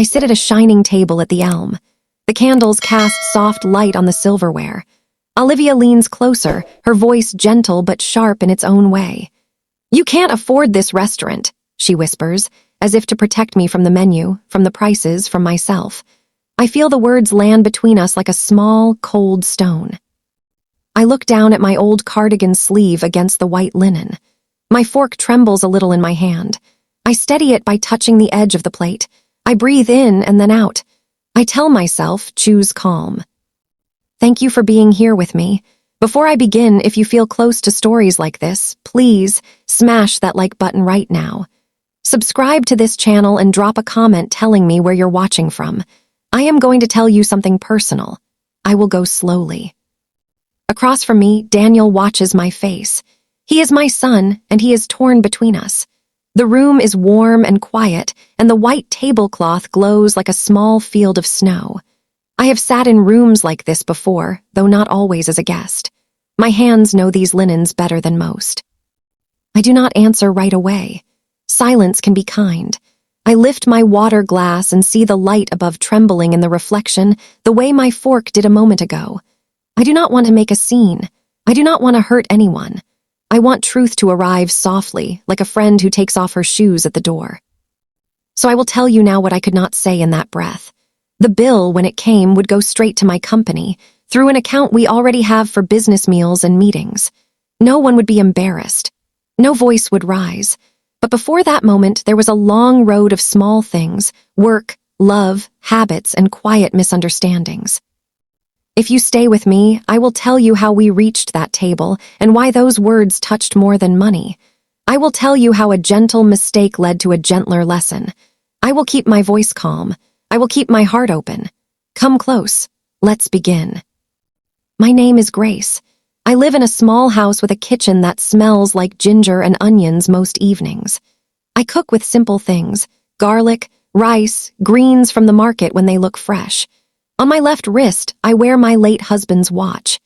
I sit at a shining table at the elm. The candles cast soft light on the silverware. Olivia leans closer, her voice gentle but sharp in its own way. "You can't afford this restaurant," she whispers, as if to protect me from the menu, from the prices, from myself. I feel the words land between us like a small, cold stone. I look down at my old cardigan sleeve against the white linen. My fork trembles a little in my hand. I steady it by touching the edge of the plate. I breathe in and then out. I tell myself, choose calm. Thank you for being here with me. Before I begin, if you feel close to stories like this, please smash that like button right now. Subscribe to this channel and drop a comment telling me where you're watching from. I am going to tell you something personal. I will go slowly. Across from me, Daniel watches my face. He is my son, and he is torn between us. The room is warm and quiet, and the white tablecloth glows like a small field of snow. I have sat in rooms like this before, though not always as a guest. My hands know these linens better than most. I do not answer right away. Silence can be kind. I lift my water glass and see the light above trembling in the reflection, the way my fork did a moment ago. I do not want to make a scene. I do not want to hurt anyone. I want truth to arrive softly, like a friend who takes off her shoes at the door. So I will tell you now what I could not say in that breath. The bill, when it came, would go straight to my company, through an account we already have for business meals and meetings. No one would be embarrassed. No voice would rise. But before that moment, there was a long road of small things, work, love, habits, and quiet misunderstandings. If you stay with me, I will tell you how we reached that table and why those words touched more than money. I will tell you how a gentle mistake led to a gentler lesson. I will keep my voice calm. I will keep my heart open. Come close. Let's begin. My name is Grace. I live in a small house with a kitchen that smells like ginger and onions most evenings. I cook with simple things: garlic, rice, greens from the market when they look fresh. On my left wrist, I wear my late husband's watch.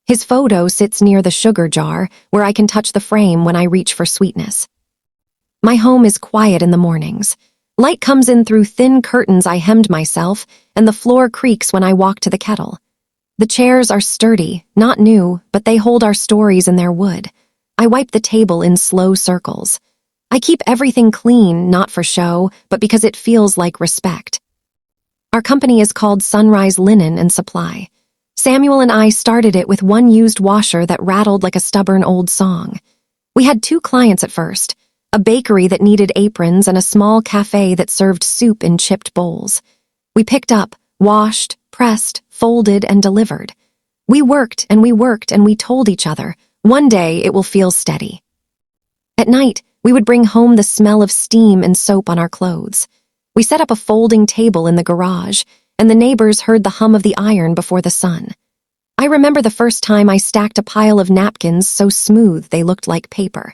His photo sits near the sugar jar, where I can touch the frame when I reach for sweetness. My home is quiet in the mornings. Light comes in through thin curtains I hemmed myself, and the floor creaks when I walk to the kettle. The chairs are sturdy, not new, but they hold our stories in their wood. I wipe the table in slow circles. I keep everything clean, not for show, but because it feels like respect. Our company is called Sunrise Linen and Supply. Samuel and I started it with one used washer that rattled like a stubborn old song. We had 2 clients at first, a bakery that needed aprons and a small cafe that served soup in chipped bowls. We picked up, washed, pressed, folded, and delivered. We worked and we worked and we told each other, one day it will feel steady. At night, we would bring home the smell of steam and soap on our clothes. We set up a folding table in the garage, and the neighbors heard the hum of the iron before the sun. I remember the first time I stacked a pile of napkins so smooth they looked like paper.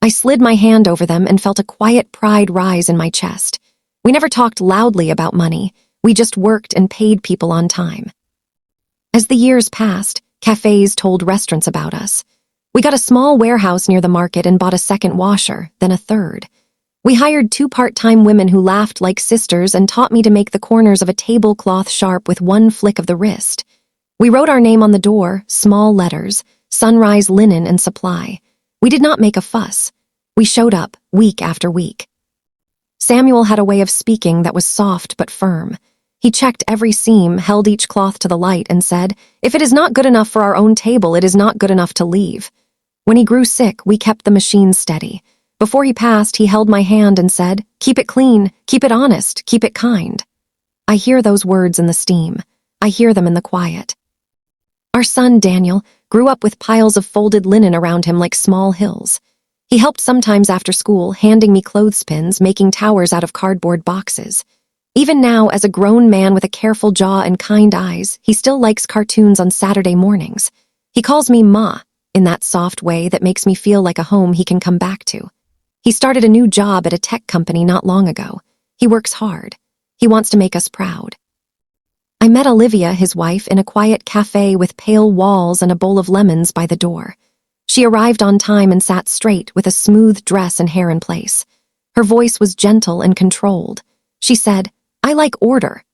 I slid my hand over them and felt a quiet pride rise in my chest. We never talked loudly about money. We just worked and paid people on time. As the years passed, cafes told restaurants about us. We got a small warehouse near the market and bought a second washer, then a third. We hired 2 part-time women who laughed like sisters and taught me to make the corners of a tablecloth sharp with one flick of the wrist. We wrote our name on the door, small letters, Sunrise Linen and Supply. We did not make a fuss. We showed up, week after week. Samuel had a way of speaking that was soft but firm. He checked every seam, held each cloth to the light, and said, "If it is not good enough for our own table, it is not good enough to leave." When he grew sick, we kept the machine steady. Before he passed, he held my hand and said, "Keep it clean, keep it honest, keep it kind." I hear those words in the steam. I hear them in the quiet. Our son, Daniel, grew up with piles of folded linen around him like small hills. He helped sometimes after school, handing me clothespins, making towers out of cardboard boxes. Even now, as a grown man with a careful jaw and kind eyes, he still likes cartoons on Saturday mornings. He calls me Ma, in that soft way that makes me feel like a home he can come back to. He started a new job at a tech company not long ago. He works hard. He wants to make us proud. I met Olivia, his wife, in a quiet cafe with pale walls and a bowl of lemons by the door. She arrived on time and sat straight with a smooth dress and hair in place. Her voice was gentle and controlled. She said, I like order.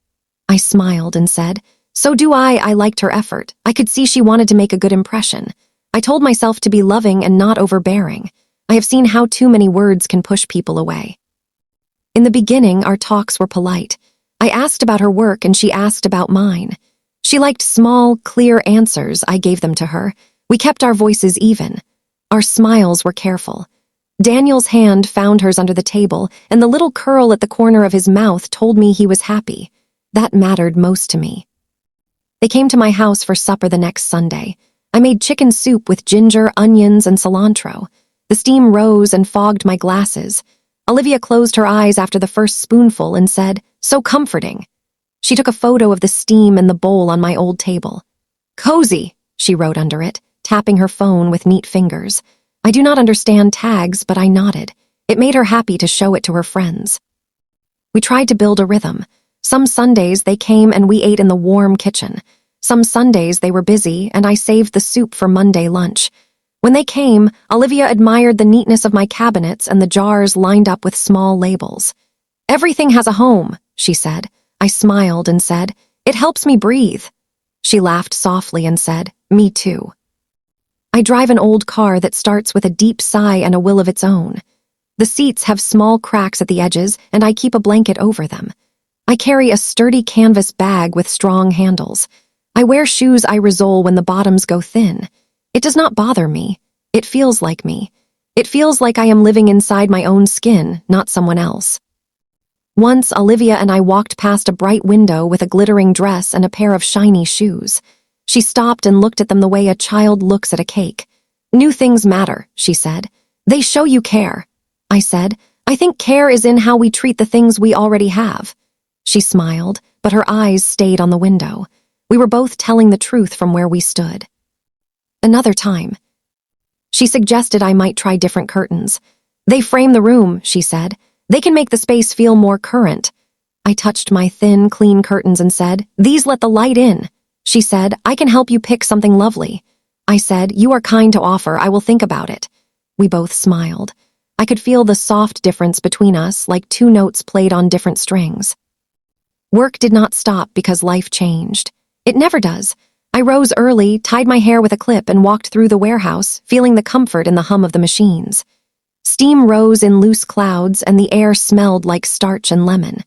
I smiled and said, so do I. I liked her effort. I could see she wanted to make a good impression. I told myself to be loving and not overbearing. I have seen how too many words can push people away. In the beginning, our talks were polite. I asked about her work and she asked about mine. She liked small, clear answers. I gave them to her. We kept our voices even. Our smiles were careful. Daniel's hand found hers under the table, and the little curl at the corner of his mouth told me he was happy. That mattered most to me. They came to my house for supper the next Sunday. I made chicken soup with ginger, onions, and cilantro. The steam rose and fogged my glasses. Olivia closed her eyes after the first spoonful and said, so comforting. She took a photo of the steam and the bowl on my old table. Cozy, she wrote under it, tapping her phone with neat fingers. I do not understand tags, but I nodded. It made her happy to show it to her friends. We tried to build a rhythm. Some Sundays they came and we ate in the warm kitchen. Some Sundays they were busy and I saved the soup for Monday lunch. When they came, Olivia admired the neatness of my cabinets and the jars lined up with small labels. Everything has a home, she said. I smiled and said, it helps me breathe. She laughed softly and said, me too. I drive an old car that starts with a deep sigh and a will of its own. The seats have small cracks at the edges and I keep a blanket over them. I carry a sturdy canvas bag with strong handles. I wear shoes I risole when the bottoms go thin. It does not bother me. It feels like me. It feels like I am living inside my own skin, not someone else. Once, Olivia and I walked past a bright window with a glittering dress and a pair of shiny shoes. She stopped and looked at them the way a child looks at a cake. New things matter, she said. They show you care. I said, I think care is in how we treat the things we already have. She smiled, but her eyes stayed on the window. We were both telling the truth from where we stood. Another time. She suggested I might try different curtains. They frame the room, she said. They can make the space feel more current. I touched my thin, clean curtains and said, these let the light in. She said, I can help you pick something lovely. I said, you are kind to offer. I will think about it. We both smiled. I could feel the soft difference between us, like two notes played on different strings. Work did not stop because life changed. It never does. I rose early, tied my hair with a clip, and walked through the warehouse, feeling the comfort in the hum of the machines. Steam rose in loose clouds, and the air smelled like starch and lemon.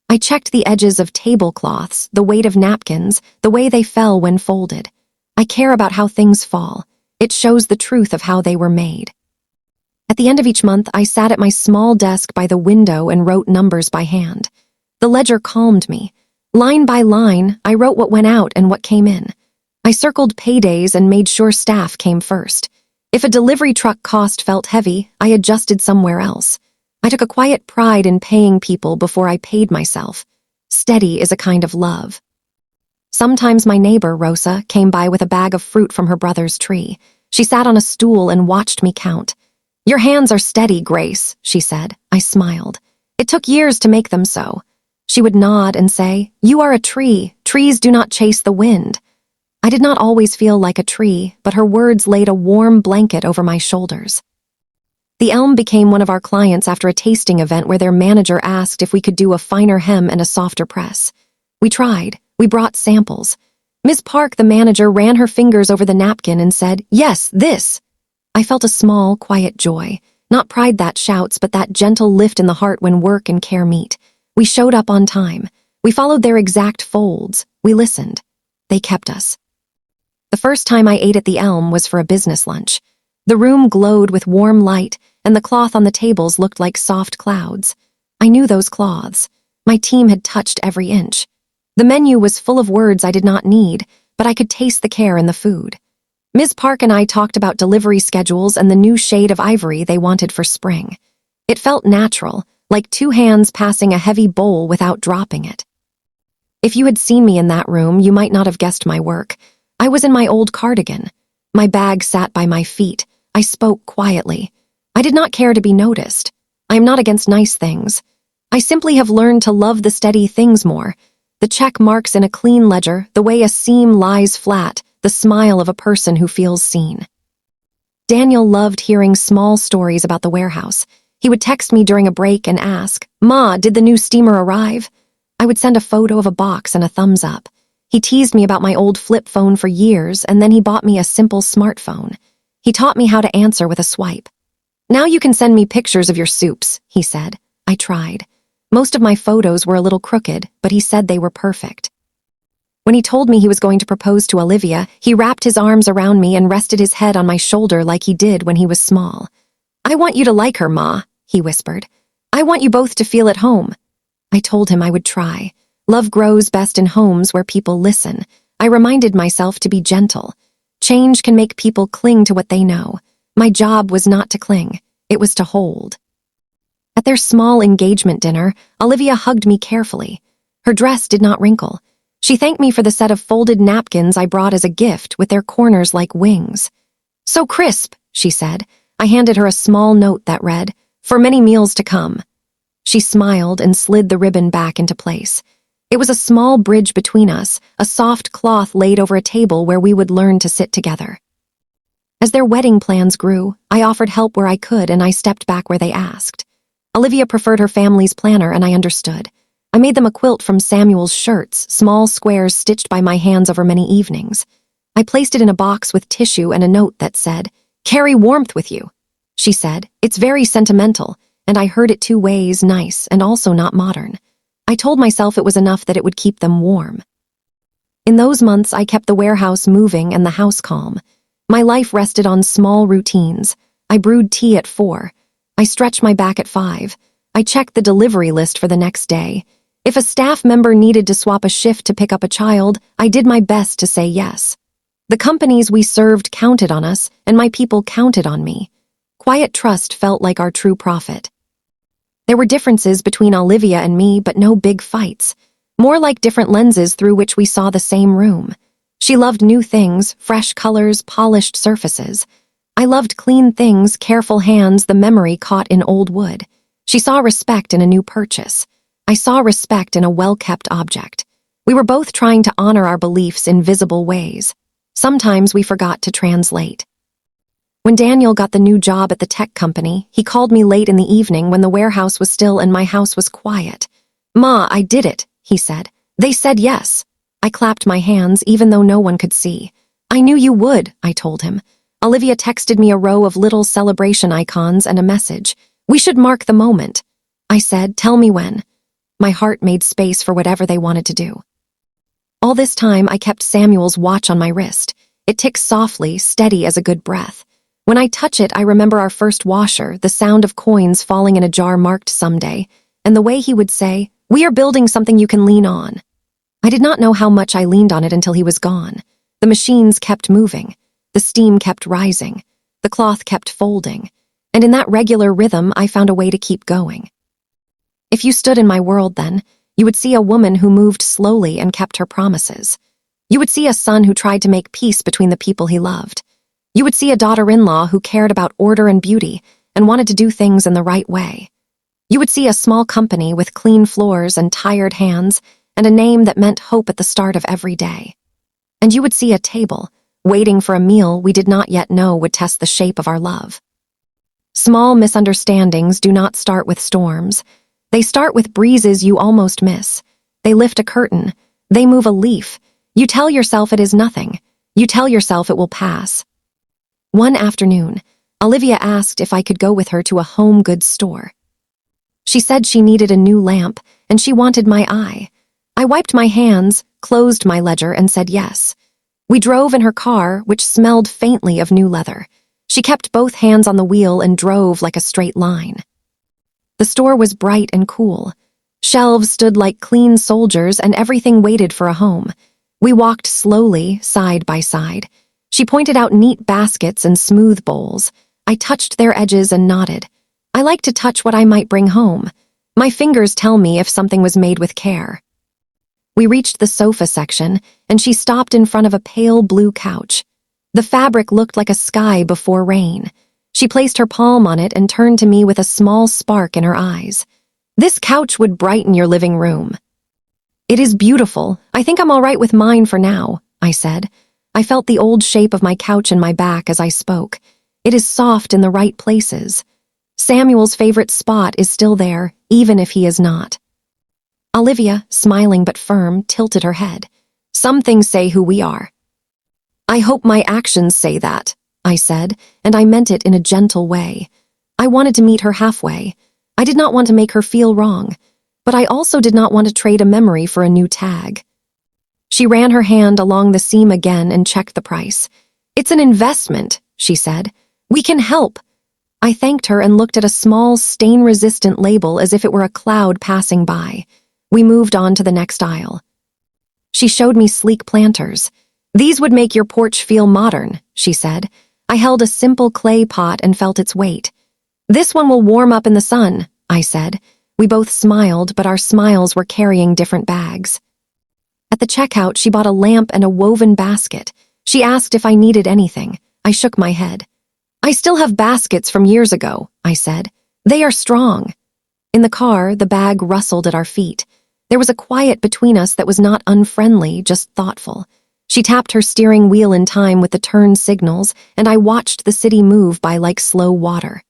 I checked the edges of tablecloths, the weight of napkins, the way they fell when folded. I care about how things fall. It shows the truth of how they were made. At the end of each month, I sat at my small desk by the window and wrote numbers by hand. The ledger calmed me. Line by line, I wrote what went out and what came in. I circled paydays and made sure staff came first. If a delivery truck cost felt heavy, I adjusted somewhere else. I took a quiet pride in paying people before I paid myself. Steady is a kind of love. Sometimes my neighbor, Rosa, came by with a bag of fruit from her brother's tree. She sat on a stool and watched me count. Your hands are steady, Grace, she said. I smiled. It took years to make them so. She would nod and say, you are a tree. Trees do not chase the wind. I did not always feel like a tree, but her words laid a warm blanket over my shoulders. The elm became one of our clients after a tasting event where their manager asked if we could do a finer hem and a softer press. We tried. We brought samples. Miss Park, the manager, ran her fingers over the napkin and said, yes, this. I felt a small, quiet joy. Not pride that shouts, but that gentle lift in the heart when work and care meet. We showed up on time. We followed their exact folds. We listened. They kept us. The first time I ate at the Elm was for a business lunch. The room glowed with warm light, and the cloth on the tables looked like soft clouds. I knew those cloths. My team had touched every inch. The menu was full of words I did not need, but I could taste the care in the food. Ms. Park and I talked about delivery schedules and the new shade of ivory they wanted for spring. It felt natural, like two hands passing a heavy bowl without dropping it. If you had seen me in that room, you might not have guessed my work. I was in my old cardigan. My bag sat by my feet. I spoke quietly. I did not care to be noticed. I am not against nice things. I simply have learned to love the steady things more. The check marks in a clean ledger, the way a seam lies flat, the smile of a person who feels seen. Daniel loved hearing small stories about the warehouse. He would text me during a break and ask, Ma, did the new steamer arrive? I would send a photo of a box and a thumbs up. He teased me about my old flip phone for years, and then he bought me a simple smartphone. He taught me how to answer with a swipe. "Now you can send me pictures of your soups," he said. I tried. Most of my photos were a little crooked, but he said they were perfect. When he told me he was going to propose to Olivia, he wrapped his arms around me and rested his head on my shoulder like he did when he was small. "I want you to like her, Ma," he whispered. "I want you both to feel at home." I told him I would try. Love grows best in homes where people listen. I reminded myself to be gentle. Change can make people cling to what they know. My job was not to cling. It was to hold. At their small engagement dinner, Olivia hugged me carefully. Her dress did not wrinkle. She thanked me for the set of folded napkins I brought as a gift with their corners like wings. "So crisp," she said. I handed her a small note that read, "For many meals to come." She smiled and slid the ribbon back into place. It was a small bridge between us, a soft cloth laid over a table where we would learn to sit together. As their wedding plans grew, I offered help where I could and I stepped back where they asked. Olivia preferred her family's planner and I understood. I made them a quilt from Samuel's shirts, small squares stitched by my hands over many evenings. I placed it in a box with tissue and a note that said, "Carry warmth with you." She said, "It's very sentimental," and I heard it two ways, nice and also not modern. I told myself it was enough that it would keep them warm. In those months, I kept the warehouse moving and the house calm. My life rested on small routines. I brewed tea at 4. I stretched my back at 5. I checked the delivery list for the next day. If a staff member needed to swap a shift to pick up a child, I did my best to say yes. The companies we served counted on us, and my people counted on me. Quiet trust felt like our true profit. There were differences between Olivia and me, but no big fights. More like different lenses through which we saw the same room. She loved new things, fresh colors, polished surfaces. I loved clean things, careful hands, the memory caught in old wood. She saw respect in a new purchase. I saw respect in a well-kept object. We were both trying to honor our beliefs in visible ways. Sometimes we forgot to translate. When Daniel got the new job at the tech company, he called me late in the evening when the warehouse was still and my house was quiet. "Ma, I did it," he said. "They said yes." I clapped my hands even though no one could see. "I knew you would," I told him. Olivia texted me a row of little celebration icons and a message. "We should mark the moment." I said, "Tell me when." My heart made space for whatever they wanted to do. All this time, I kept Samuel's watch on my wrist. It ticks softly, steady as a good breath. When I touch it, I remember our first washer, the sound of coins falling in a jar marked someday, and the way he would say, "We are building something you can lean on." I did not know how much I leaned on it until he was gone. The machines kept moving. The steam kept rising. The cloth kept folding. And in that regular rhythm, I found a way to keep going. If you stood in my world then, you would see a woman who moved slowly and kept her promises. You would see a son who tried to make peace between the people he loved. You would see a daughter-in-law who cared about order and beauty and wanted to do things in the right way. You would see a small company with clean floors and tired hands and a name that meant hope at the start of every day. And you would see a table, waiting for a meal we did not yet know would test the shape of our love. Small misunderstandings do not start with storms. They start with breezes you almost miss. They lift a curtain. They move a leaf. You tell yourself it is nothing. You tell yourself it will pass. One afternoon, Olivia asked if I could go with her to a home goods store. She said she needed a new lamp, and she wanted my eye. I wiped my hands, closed my ledger, and said yes. We drove in her car, which smelled faintly of new leather. She kept both hands on the wheel and drove like a straight line. The store was bright and cool. Shelves stood like clean soldiers, and everything waited for a home. We walked slowly, side by side. She pointed out neat baskets and smooth bowls. I touched their edges and nodded. I like to touch what I might bring home. My fingers tell me if something was made with care. We reached the sofa section, and she stopped in front of a pale blue couch. The fabric looked like a sky before rain. She placed her palm on it and turned to me with a small spark in her eyes. "This couch would brighten your living room." "It is beautiful. I think I'm all right with mine for now," I said. I felt the old shape of my couch in my back as I spoke. It is soft in the right places. Samuel's favorite spot is still there, even if he is not. Olivia, smiling but firm, tilted her head. Some things say who we are. I hope my actions say that, I said, and I meant it in a gentle way. I wanted to meet her halfway. I did not want to make her feel wrong, but I also did not want to trade a memory for a new tag. She ran her hand along the seam again and checked the price. It's an investment, she said. We can help. I thanked her and looked at a small, stain-resistant label as if it were a cloud passing by. We moved on to the next aisle. She showed me sleek planters. These would make your porch feel modern, she said. I held a simple clay pot and felt its weight. This one will warm up in the sun, I said. We both smiled, but our smiles were carrying different bags. At the checkout, she bought a lamp and a woven basket. She asked if I needed anything. I shook my head. I still have baskets from years ago, I said. They are strong. In the car, the bag rustled at our feet. There was a quiet between us that was not unfriendly, just thoughtful. She tapped her steering wheel in time with the turn signals, and I watched the city move by like slow water.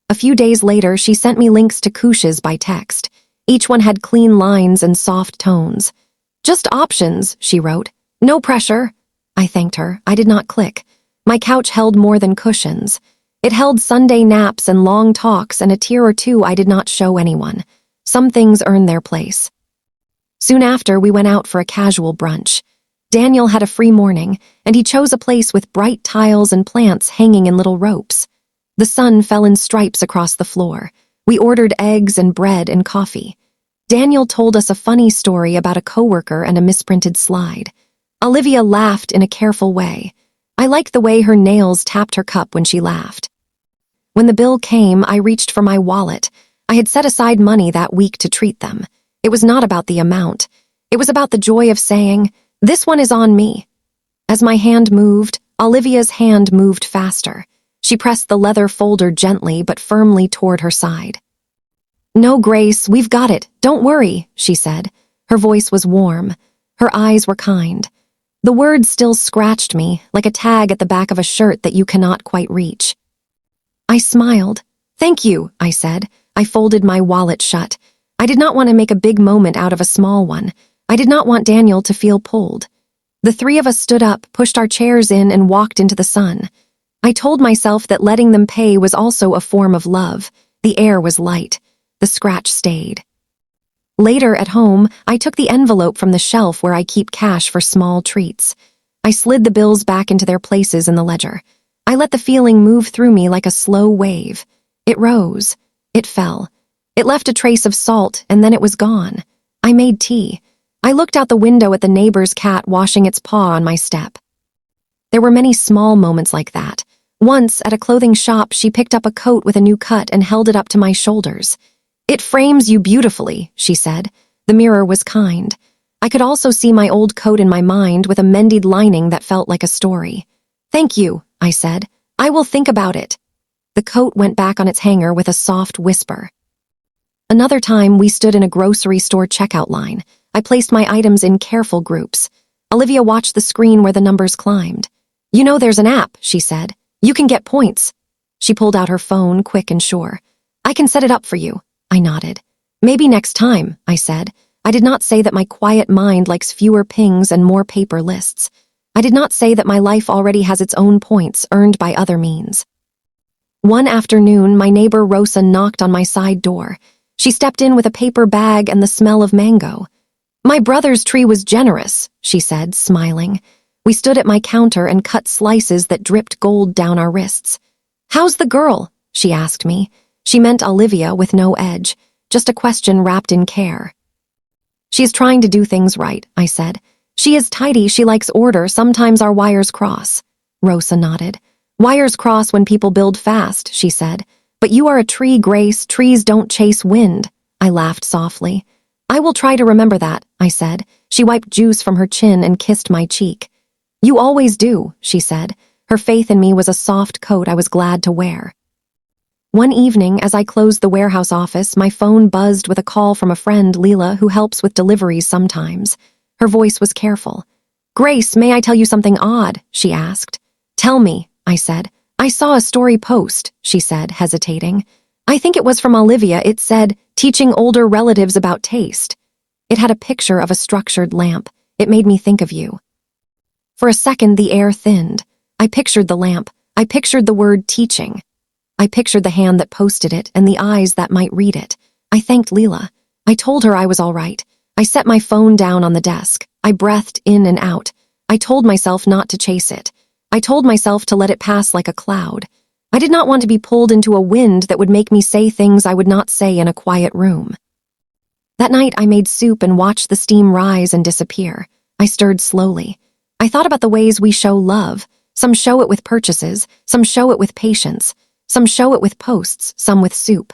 A few days later, she sent me links to couches by text. Each one had clean lines and soft tones. Just options, she wrote. No pressure. I thanked her. I did not click. My couch held more than cushions. It held Sunday naps and long talks and a tear or two I did not show anyone. Some things earn their place. Soon after, we went out for a casual brunch. Daniel had a free morning, and he chose a place with bright tiles and plants hanging in little ropes. The sun fell in stripes across the floor. We ordered eggs and bread and coffee. Daniel told us a funny story about a coworker and a misprinted slide. Olivia laughed in a careful way. I liked the way her nails tapped her cup when she laughed. When the bill came, I reached for my wallet. I had set aside money that week to treat them. It was not about the amount. It was about the joy of saying, "This one is on me." As my hand moved, Olivia's hand moved faster. She pressed the leather folder gently but firmly toward her side. "No, Grace, we've got it. Don't worry," she said. Her voice was warm. Her eyes were kind. The words still scratched me, like a tag at the back of a shirt that you cannot quite reach. I smiled. "Thank you," I said. I folded my wallet shut. I did not want to make a big moment out of a small one. I did not want Daniel to feel pulled. The three of us stood up, pushed our chairs in, and walked into the sun. I told myself that letting them pay was also a form of love. The air was light. The scratch stayed. Later, at home, I took the envelope from the shelf where I keep cash for small treats. I slid the bills back into their places in the ledger. I let the feeling move through me like a slow wave. It rose. It fell. It left a trace of salt, and then it was gone. I made tea. I looked out the window at the neighbor's cat washing its paw on my step. There were many small moments like that. Once, at a clothing shop, she picked up a coat with a new cut and held it up to my shoulders. "It frames you beautifully," she said. The mirror was kind. I could also see my old coat in my mind with a mended lining that felt like a story. "Thank you," I said. "I will think about it." The coat went back on its hanger with a soft whisper. Another time, we stood in a grocery store checkout line. I placed my items in careful groups. Olivia watched the screen where the numbers climbed. "You know there's an app," she said. "You can get points." She pulled out her phone, quick and sure. "I can set it up for you." I nodded. "Maybe next time," I said. I did not say that my quiet mind likes fewer pings and more paper lists. I did not say that my life already has its own points earned by other means. One afternoon, my neighbor Rosa knocked on my side door. She stepped in with a paper bag and the smell of mango. "My brother's tree was generous," she said, smiling. We stood at my counter and cut slices that dripped gold down our wrists. "How's the girl?" she asked me. She meant Olivia with no edge, just a question wrapped in care. "She is trying to do things right," I said. "She is tidy, she likes order, sometimes our wires cross." Rosa nodded. "Wires cross when people build fast," she said. "But you are a tree, Grace. Trees don't chase wind." I laughed softly. "I will try to remember that," I said. She wiped juice from her chin and kissed my cheek. "You always do," she said. Her faith in me was a soft coat I was glad to wear. One evening, as I closed the warehouse office, my phone buzzed with a call from a friend, Leela, who helps with deliveries sometimes. Her voice was careful. "Grace, may I tell you something odd?" she asked. "Tell me," I said. "I saw a story post," she said, hesitating. "I think it was from Olivia. It said, teaching older relatives about taste." It had a picture of a structured lamp. It made me think of you. For a second, the air thinned. I pictured the lamp. I pictured the word teaching. I pictured the hand that posted it and the eyes that might read it. I thanked Leela. I told her I was all right. I set my phone down on the desk. I breathed in and out. I told myself not to chase it. I told myself to let it pass like a cloud. I did not want to be pulled into a wind that would make me say things I would not say in a quiet room. That night, I made soup and watched the steam rise and disappear. I stirred slowly. I thought about the ways we show love. Some show it with purchases, some show it with patience, some show it with posts, some with soup.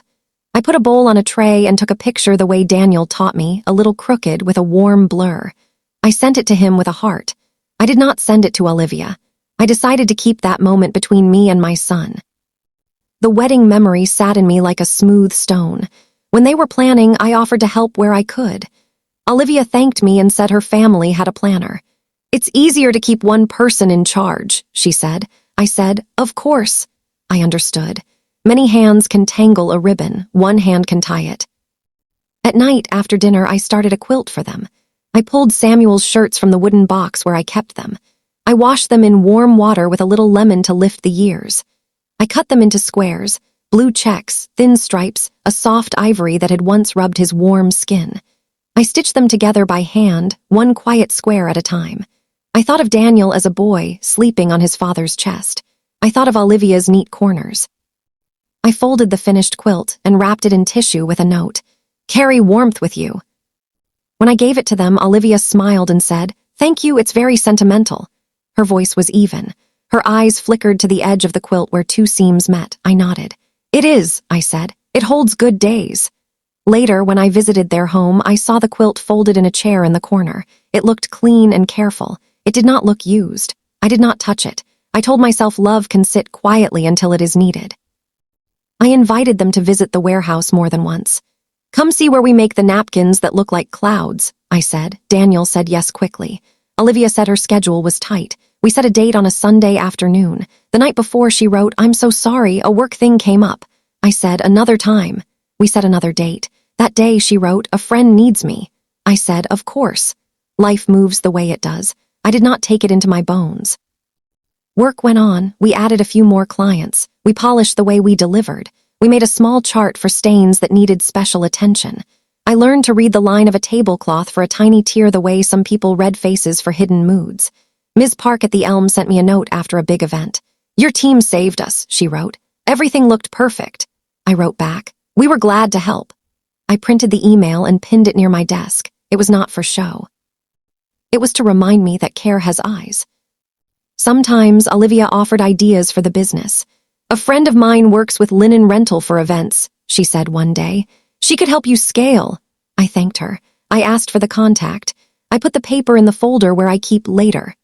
I put a bowl on a tray and took a picture the way Daniel taught me, a little crooked with a warm blur. I sent it to him with a heart. I did not send it to Olivia. I decided to keep that moment between me and my son. The wedding memory sat in me like a smooth stone. When they were planning, I offered to help where I could. Olivia thanked me and said her family had a planner. "It's easier to keep one person in charge," she said. I said, "Of course." I understood. Many hands can tangle a ribbon, one hand can tie it. At night, after dinner, I started a quilt for them. I pulled Samuel's shirts from the wooden box where I kept them. I washed them in warm water with a little lemon to lift the years. I cut them into squares, blue checks, thin stripes, a soft ivory that had once rubbed his warm skin. I stitched them together by hand, one quiet square at a time. I thought of Daniel as a boy, sleeping on his father's chest. I thought of Olivia's neat corners. I folded the finished quilt and wrapped it in tissue with a note. "Carry warmth with you." When I gave it to them, Olivia smiled and said, "Thank you, it's very sentimental." Her voice was even. Her eyes flickered to the edge of the quilt where two seams met. I nodded. "It is," I said. "It holds good days." Later, when I visited their home, I saw the quilt folded in a chair in the corner. It looked clean and careful. It did not look used. I did not touch it. I told myself love can sit quietly until it is needed. I invited them to visit the warehouse more than once. "Come see where we make the napkins that look like clouds," I said. Daniel said yes quickly. Olivia said her schedule was tight. We set a date on a Sunday afternoon. The night before, she wrote, "I'm so sorry, a work thing came up." I said, "Another time." We set another date. That day, she wrote, "A friend needs me." I said, "Of course." Life moves the way it does. I did not take it into my bones. Work went on. We added a few more clients. We polished the way we delivered. We made a small chart for stains that needed special attention. I learned to read the line of a tablecloth for a tiny tear the way some people read faces for hidden moods. Ms. Park at the Elm sent me a note after a big event. "Your team saved us," she wrote. "Everything looked perfect." I wrote back, "We were glad to help." I printed the email and pinned it near my desk. It was not for show. It was to remind me that care has eyes. Sometimes Olivia offered ideas for the business. "A friend of mine works with linen rental for events," she said one day. "She could help you scale." I thanked her. I asked for the contact. I put the paper in the folder where I keep later.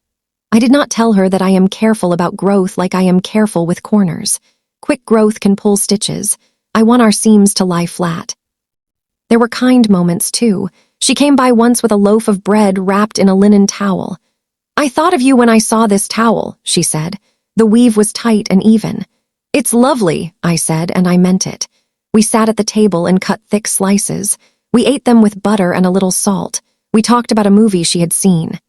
I did not tell her that I am careful about growth like I am careful with corners. Quick growth can pull stitches. I want our seams to lie flat. There were kind moments, too. She came by once with a loaf of bread wrapped in a linen towel. "I thought of you when I saw this towel," she said. The weave was tight and even. "It's lovely," I said, and I meant it. We sat at the table and cut thick slices. We ate them with butter and a little salt. We talked about a movie she had seen.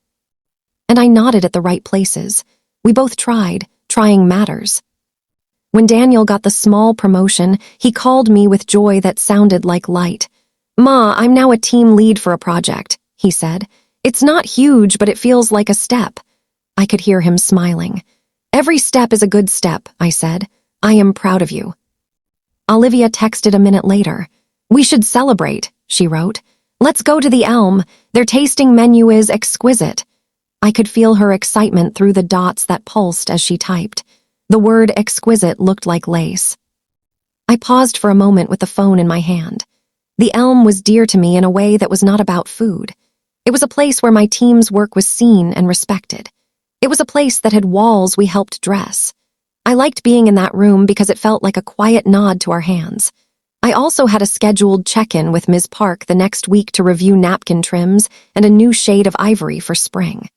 And I nodded at the right places. We both tried. Trying matters. When Daniel got the small promotion, he called me with joy that sounded like light. "Ma, I'm now a team lead for a project," he said. "It's not huge, but it feels like a step." I could hear him smiling. "Every step is a good step," I said. "I am proud of you." Olivia texted a minute later. "We should celebrate," she wrote. "Let's go to the Elm. Their tasting menu is exquisite." I could feel her excitement through the dots that pulsed as she typed. The word exquisite looked like lace. I paused for a moment with the phone in my hand. The Elm was dear to me in a way that was not about food. It was a place where my team's work was seen and respected. It was a place that had walls we helped dress. I liked being in that room because it felt like a quiet nod to our hands. I also had a scheduled check-in with Ms. Park the next week to review napkin trims and a new shade of ivory for spring.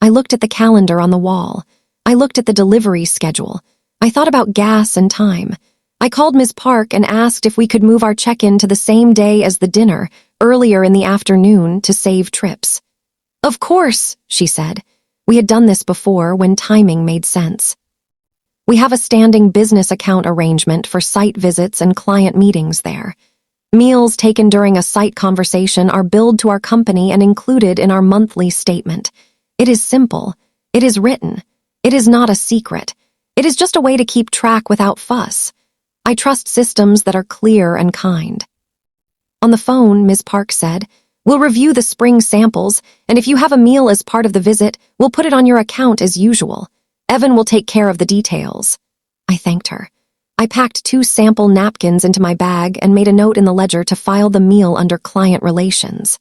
I looked at the calendar on the wall. I looked at the delivery schedule. I thought about gas and time. I called Ms. Park and asked if we could move our check-in to the same day as the dinner, earlier in the afternoon, to save trips. Of course, she said. We had done this before when timing made sense. We have a standing business account arrangement for site visits and client meetings there. Meals taken during a site conversation are billed to our company and included in our monthly statement. It is simple. It is written. It is not a secret. It is just a way to keep track without fuss. I trust systems that are clear and kind. On the phone, Ms. Park said, "We'll review the spring samples, and if you have a meal as part of the visit, we'll put it on your account as usual. Evan will take care of the details." I thanked her. I packed 2 sample napkins into my bag and made a note in the ledger to file the meal under client relations.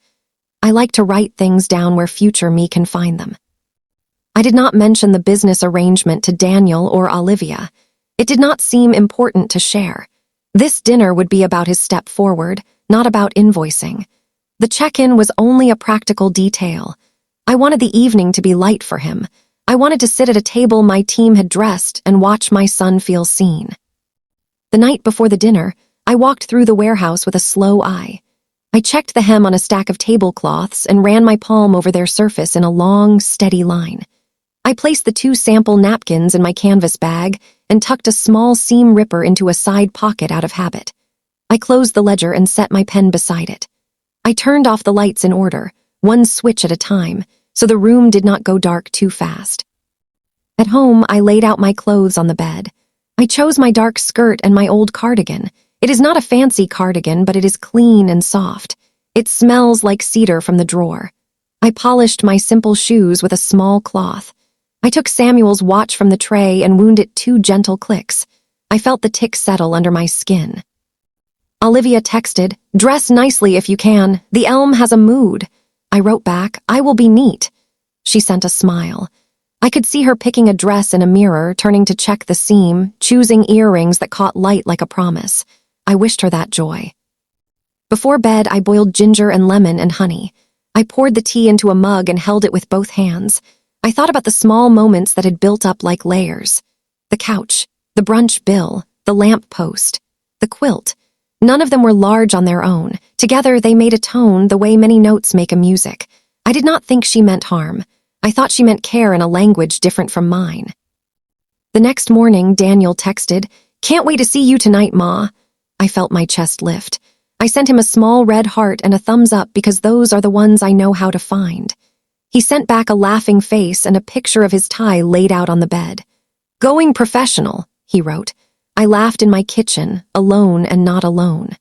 I like to write things down where future me can find them. I did not mention the business arrangement to Daniel or Olivia. It did not seem important to share. This dinner would be about his step forward, not about invoicing. The check-in was only a practical detail. I wanted the evening to be light for him. I wanted to sit at a table my team had dressed and watch my son feel seen. The night before the dinner, I walked through the warehouse with a slow eye. I checked the hem on a stack of tablecloths and ran my palm over their surface in a long, steady line. I placed the 2 sample napkins in my canvas bag and tucked a small seam ripper into a side pocket out of habit. I closed the ledger and set my pen beside it. I turned off the lights in order, one switch at a time, so the room did not go dark too fast. At home, I laid out my clothes on the bed. I chose my dark skirt and my old cardigan. It is not a fancy cardigan, but it is clean and soft. It smells like cedar from the drawer. I polished my simple shoes with a small cloth. I took Samuel's watch from the tray and wound it 2 gentle clicks. I felt the tick settle under my skin. Olivia texted, "Dress nicely if you can. The elm has a mood." I wrote back, "I will be neat." She sent a smile. I could see her picking a dress in a mirror, turning to check the seam, choosing earrings that caught light like a promise. I wished her that joy. Before bed, I boiled ginger and lemon and honey. I poured the tea into a mug and held it with both hands. I thought about the small moments that had built up like layers. The couch, the brunch bill, the lamp post, the quilt. None of them were large on their own. Together, they made a tone the way many notes make a music. I did not think she meant harm. I thought she meant care in a language different from mine. The next morning, Daniel texted, "Can't wait to see you tonight, Ma." I felt my chest lift. I sent him a small red heart and a thumbs up because those are the ones I know how to find. He sent back a laughing face and a picture of his tie laid out on the bed. "Going professional," he wrote. I laughed in my kitchen, alone and not alone.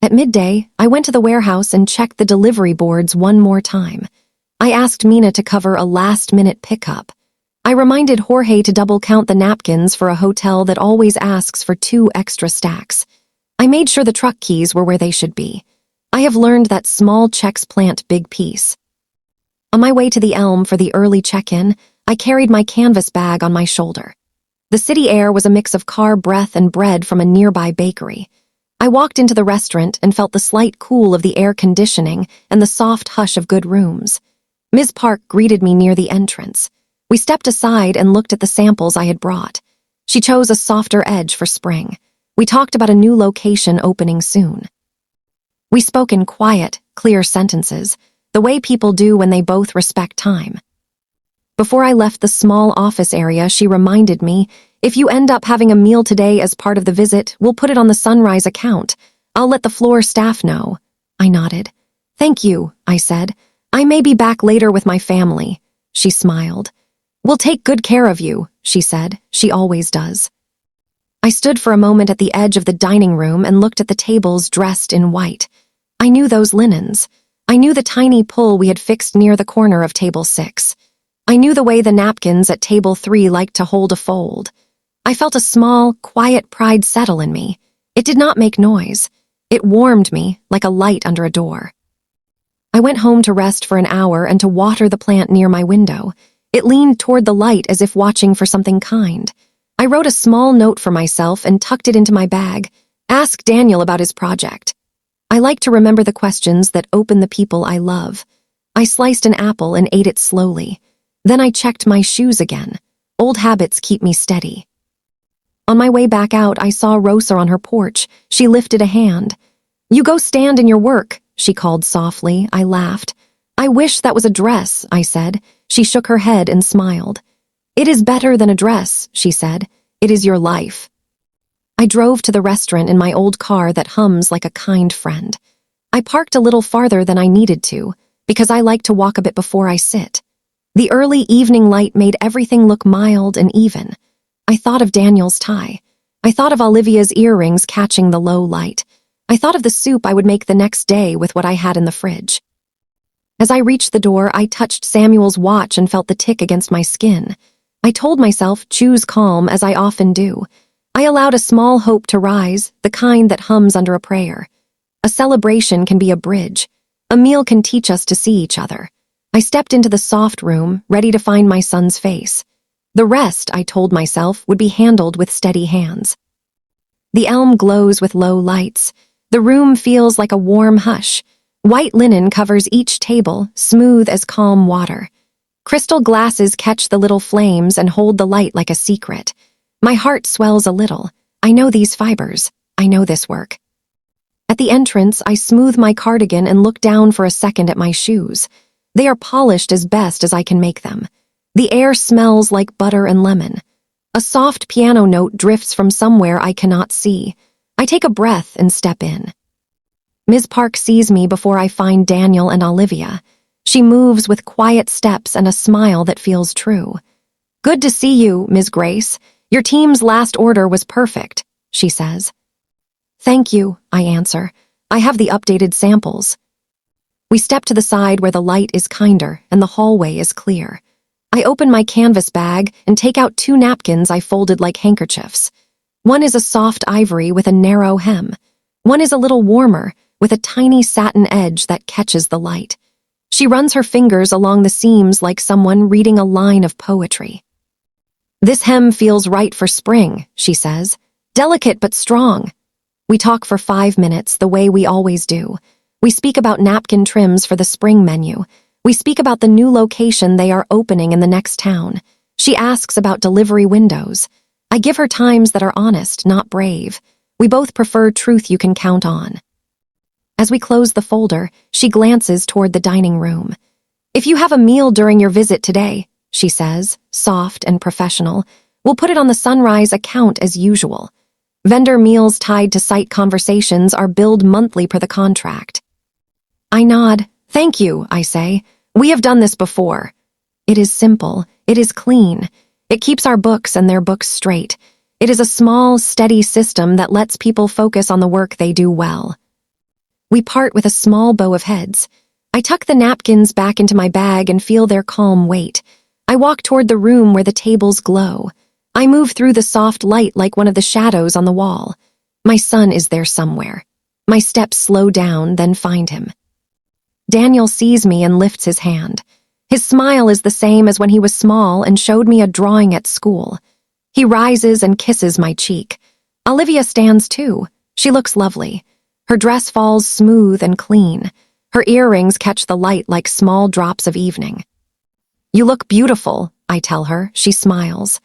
At midday, I went to the warehouse and checked the delivery boards one more time. I asked Mina to cover a last-minute pickup. I reminded Jorge to double-count the napkins for a hotel that always asks for 2 extra stacks. I made sure the truck keys were where they should be. I have learned that small checks plant big peace. On my way to the Elm for the early check-in, I carried my canvas bag on my shoulder. The city air was a mix of car breath and bread from a nearby bakery. I walked into the restaurant and felt the slight cool of the air conditioning and the soft hush of good rooms. Ms. Park greeted me near the entrance. We stepped aside and looked at the samples I had brought. She chose a softer edge for spring. We talked about a new location opening soon. We spoke in quiet, clear sentences, the way people do when they both respect time. Before I left the small office area, she reminded me, "If you end up having a meal today as part of the visit, we'll put it on the Sunrise account. I'll let the floor staff know." I nodded. "Thank you," I said. "I may be back later with my family." She smiled. "We'll take good care of you," she said. She always does. I stood for a moment at the edge of the dining room and looked at the tables dressed in white. I knew those linens. I knew the tiny pull we had fixed near the corner of table 6. I knew the way the napkins at table 3 liked to hold a fold. I felt a small, quiet pride settle in me. It did not make noise. It warmed me like a light under a door. I went home to rest for an hour and to water the plant near my window. It leaned toward the light as if watching for something kind. I wrote a small note for myself and tucked it into my bag. Ask Daniel about his project. I like to remember the questions that open the people I love. I sliced an apple and ate it slowly. Then I checked my shoes again. Old habits keep me steady. On my way back out, I saw Rosa on her porch. She lifted a hand. "You go stand in your work," she called softly. I laughed. "I wish that was a dress," I said. She shook her head and smiled. "It is better than a dress," she said. "It is your life." I drove to the restaurant in my old car that hums like a kind friend. I parked a little farther than I needed to, because I like to walk a bit before I sit. The early evening light made everything look mild and even. I thought of Daniel's tie. I thought of Olivia's earrings catching the low light. I thought of the soup I would make the next day with what I had in the fridge. As I reached the door, I touched Samuel's watch and felt the tick against my skin. I told myself, choose calm, as I often do. I allowed a small hope to rise, the kind that hums under a prayer. A celebration can be a bridge. A meal can teach us to see each other. I stepped into the soft room, ready to find my son's face. The rest, I told myself, would be handled with steady hands. The elm glows with low lights. The room feels like a warm hush. White linen covers each table, smooth as calm water. Crystal glasses catch the little flames and hold the light like a secret. My heart swells a little. I know these fibers. I know this work. At the entrance, I smooth my cardigan and look down for a second at my shoes. They are polished as best as I can make them. The air smells like butter and lemon. A soft piano note drifts from somewhere I cannot see. I take a breath and step in. Ms. Park sees me before I find Daniel and Olivia. She moves with quiet steps and a smile that feels true. "Good to see you, Ms. Grace. Your team's last order was perfect," she says. "Thank you," I answer. "I have the updated samples." We step to the side where the light is kinder and the hallway is clear. I open my canvas bag and take out 2 napkins I folded like handkerchiefs. One is a soft ivory with a narrow hem. One is a little warmer, with a tiny satin edge that catches the light. She runs her fingers along the seams like someone reading a line of poetry. "This hem feels right for spring," she says. "Delicate but strong." We talk for 5 minutes, the way we always do. We speak about napkin trims for the spring menu. We speak about the new location they are opening in the next town. She asks about delivery windows. I give her times that are honest, not brave. We both prefer truth you can count on. As we close the folder, she glances toward the dining room. "If you have a meal during your visit today," she says, soft and professional, "we'll put it on the Sunrise account as usual. Vendor meals tied to site conversations are billed monthly per the contract." I nod. "Thank you," I say. "We have done this before." It is simple. It is clean. It keeps our books and their books straight. It is a small, steady system that lets people focus on the work they do well. We part with a small bow of heads. I tuck the napkins back into my bag and feel their calm weight. I walk toward the room where the tables glow. I move through the soft light like one of the shadows on the wall. My son is there somewhere. My steps slow down, then find him. Daniel sees me and lifts his hand. His smile is the same as when he was small and showed me a drawing at school. He rises and kisses my cheek. Olivia stands too. She looks lovely. Her dress falls smooth and clean. Her earrings catch the light like small drops of evening. "You look beautiful," I tell her. She smiles.